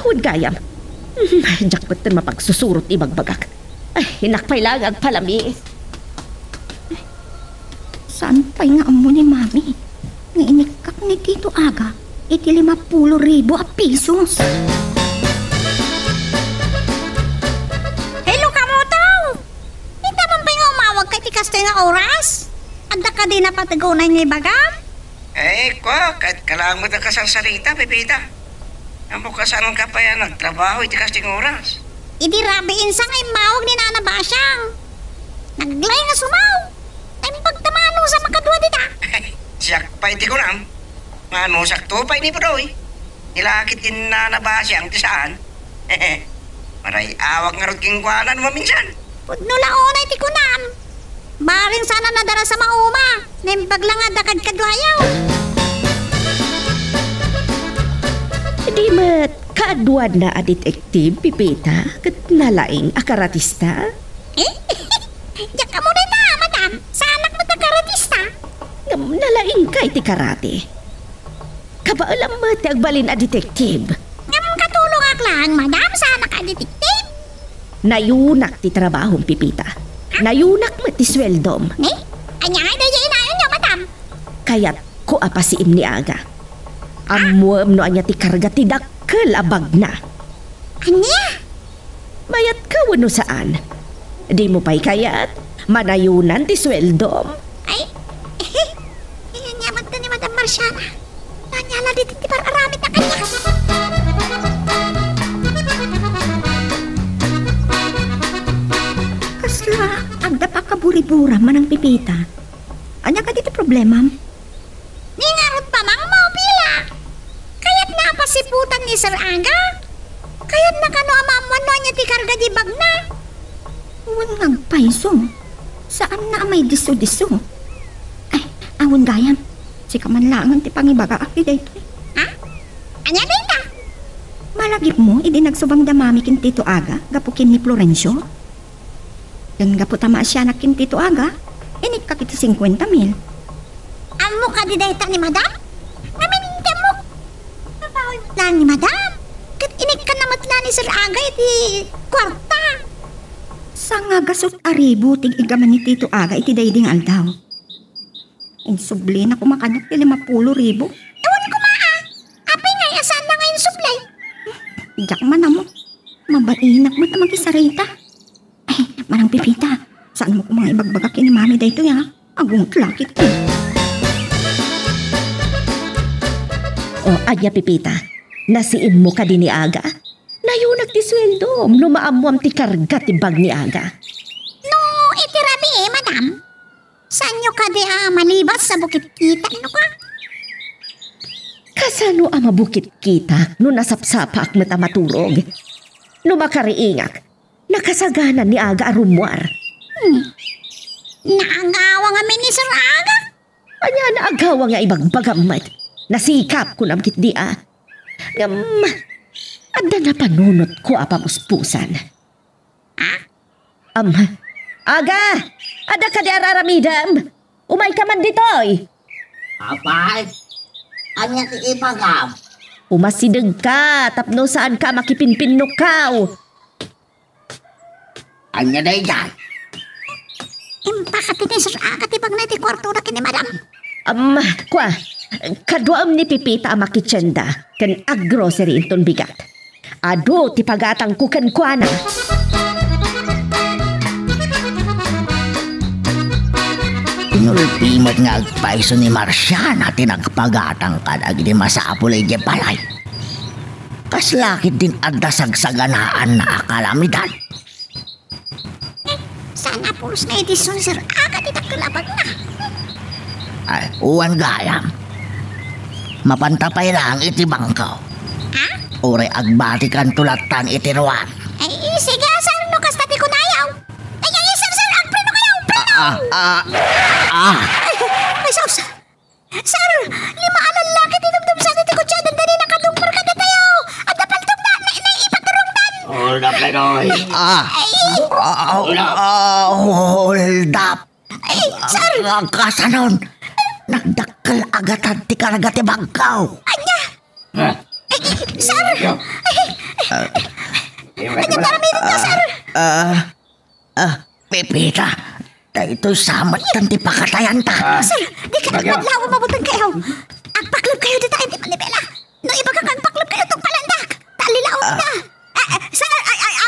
Huwag gayam. Jakpot na mapagsusurot ibagbagak. Ay, hinakpay lang ang palami. Saan pa'y nga amo ni Mami? Nga inikak ni Tito Aga, iti 50,000 a pisos. Hello, kamotaw! Hindi man pa'y nga umawag kay ti kastoy nga oras? Anda ka din na patigunay nga ibagam? Kahit kalamot ang kasasarita, Pepita. Amo ka saan ka pa yan nagtrabaho, iti kasting oras. Idi rabiin sa ngay mawag ni Nana Basyang. Naglay nga sumaw. Tayong pagtamano sa makadwa dita. Siyak pa iti ko nam. Ano, sakto pa ini Budoy. Nilakit din na nabasya ang tisaan. Maray awag nga rin kingkwanan mo minsan. Pudnula ona iti kunam. Baring sana nadara sa mauma. Nempaglang adakad kadwayaw. Di mat kaadwad na a detektiv, Pipita, kat nalaing akaratista? Diyak ka muna na, madam. Sa anak mo karatista. Nalaing ka iti karate. Kabaalam mo ti agbalin a detektiv. Ngam katulong lang, madam, sa anak ka detektiv. Nayunak ti trabahong, Pipita. Nayunak mo ti sweldom. Anya ay daya inayon niyo, madam. Kaya't ko apasiim ni Aga. Amuam no anya ti karga ti dakkel abag na. Anya? Mayat ka wano saan? Di mo pa'y kayat? Manayunan ti sweldom. Ay, iyanyaman ta ni Madam Marciana. Nanyala dito ti pararamit na kanya. Kasla, agda pa kaburi-bura man ang Pipita. Anya ka dito problema? Ningarot pa mang mo pila. Kaya't napasiputan ni Sir Aga. Kaya't nakano amamano niya ti karga di bag na. Huwag nagpaiso. Saan na may diso-diso? Ay, awon gayam. Si kamanlangan ti pangibaga akti dito. Ha? Anya dita? Malagip mo, idi nagsubang damami kin Tito Aga, gapukin ni Florencio. Yan gapu tama siya na kin Tito Aga, inik ka kita 50,000. Amo ka di dayta ni Madam? Namininte mo. Mabawal lang ni Madam. Kat inik ka namatla ni Sir Aga iti kwarta. Sa nga gasot aribo, tig igaman ni Tito Aga iti dayding aldaw. Insubli na kumakanyok ti 50,000. Ewan ko maa. Apay nga yasan na ngayon sublay. Diyak man na mo. Mabainak mo na mag-isarita. Ay, manang Pipita. Saan mo kumang ibagbagakin ni Mami dayto ya? Agong klakit ko. O, anya Pipita, nasiim mo ka din ni Aga? Nayunak ti sweldo, lumaamuam ti karga ti bag ni Aga. No, itirabi Madam. Saan nyo ka di malibas sa bukit kita? Ano ka? Kasano ang mabukit kita no nasapsapa ak mata maturog? No makariingak, nakasaganan ni Aga arumwar. Naagawa nga ni Sir Aga. Anya naagawa nga ibagbagamat. Nasikap ko namkit di Ada na panunot ko apamuspusan. Aga! Ada ka di araramidam? Umay ka man ditoy. Apay, anya ti ipagam. Umasideg ka, tapno saan ka makipinpinok ka. Anya day yan. Impakati ni Sir Aga tibag na iti kwarto na kini Madam. Kaduam ni Pipita ang makitsenda, kan aggrocery inton bigat. Ado, ti pagatang kukan kwa na. Tinulpimot nga agpaiso ni Marciana tinagpagatang kadag di masapulay di palay. Kaslakit din adda sagsaganaan na akalamidad. Sana pulos na edisyon Sir Aga titakkalabag na. Ay, uwan gayam. Mapantapay lang iti bangkaw. Ha? Ure agbatikan tulatan iti ruwan. Ay, sige, Sir, no kastati ko nayaw. Ay, Sir, agpreno kayo, preno! Ay, sausa. Sir, 5 lalaki tinumdum sa niti ko siya, dandali nakadungpar ka na tayo. At napaltog na, ipaturungtan. Hold up, Lenoy. Hold up. Ay, Sir! Kasanon, nagdakkel agatan ti karagati bangkaw. Anya! Ay, Sir! Anya paramilin na, Sir! Pipita, dahito samat kan ti pakatayan ta. Sir, di ka nagmadlaw mabutan kayo. Ang paklub kayo dito ay di manibela. No iba ka kang paklub kayo itong palandak. Talilaw na. Sir,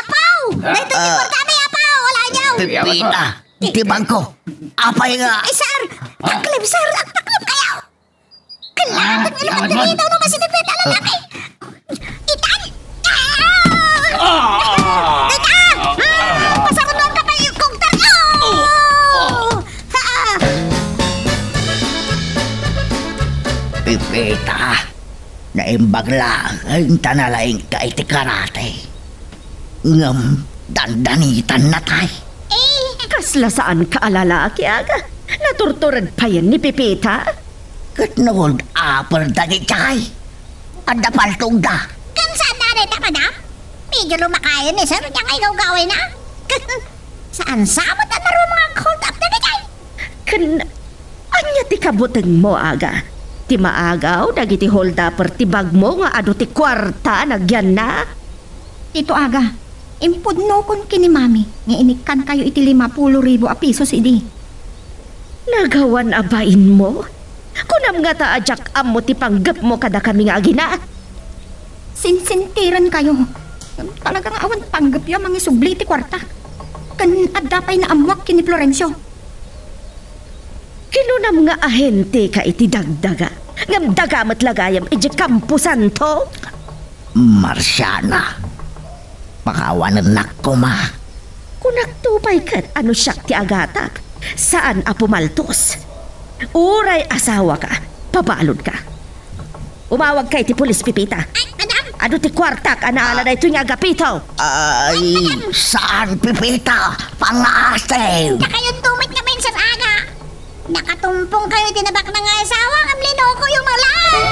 apaw! Dito di po dami, apaw! Wala niyaw! Pipita, ti bangko. Apay nga. Ay, Sir! Paklub, Sir! Ang paklub kayo! Kailangan nga naman dito naman si Pipita lalaki. Itan! Itan! Pasakunan ka pa yung kugtan! Pipita, naimbag lang ang tanalaing ka iti karate. Ngam, dandanitan na tay. Kasla saan ka alalaki aga? Naturturad pa yan ni Pipita? Kat nood apar dagi tay. Ada paltog da. Kan saan na rin madam? Medyo lumakayan eh, sir. Diyan kayo gawin na. Saan samot na naroon mga hold up na gajay? Anya ti kabuteng mo aga? Ti maagaw, dagiti hold upper ti bag mo nga ado ti kwarta nagyan na? Tito Aga, impudno kon kini mami. Nga inikan kayo iti 50,000 a pisos idi. Nagawan abain mo? Kunam nga taadyak am mo ti panggap mo kada kami nga agina? Sinsintiran kayo. Talagang awan panggap yung mga subli ti kwarta. Kan adapay na amwak kini Florencio. Kinunam nga ahente ka iti dagdaga. Ngam dagamat lagayam iti kampusan to? Marciana, pakawanan ko ma. Kung nagtupay kat ano siyak ti agata, saan a pumaltos? Uray asawa ka, pabalod ka. Umawag kay ti pulis Pipita. Ay, madam! Ano ti kwartak anaala na ito nga agapito? Ay, saan Pipita? Pangasin! Na kayong tumit kami sa aga. Nakatumpong kayo tinabak na nga asawa. Ang linoko yung malang.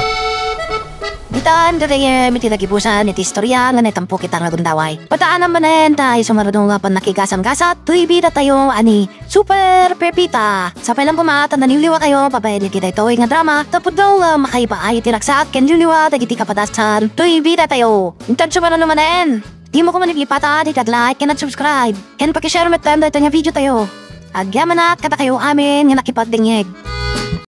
Ditaan, dadaye, miti nagibusan, iti istorya, nga netampo kita nga gundaway. Pataan naman tayo sumaradong nga pan nakigasam-gasat, tuy bida tayo, ani, Super Pepita. Sa pailang pumata, naniliwa kayo, pabayad kita ito nga drama, tapos daw makaipaay tinaksak, keniliwa, tagiti kapadasan, tuy bida tayo. Intan sumaran naman di mo ko manipipata, di like, and subscribe, and pakishare met time dahil nga video tayo. Agyaman na, kata kayo amin, nga nakipagdingig.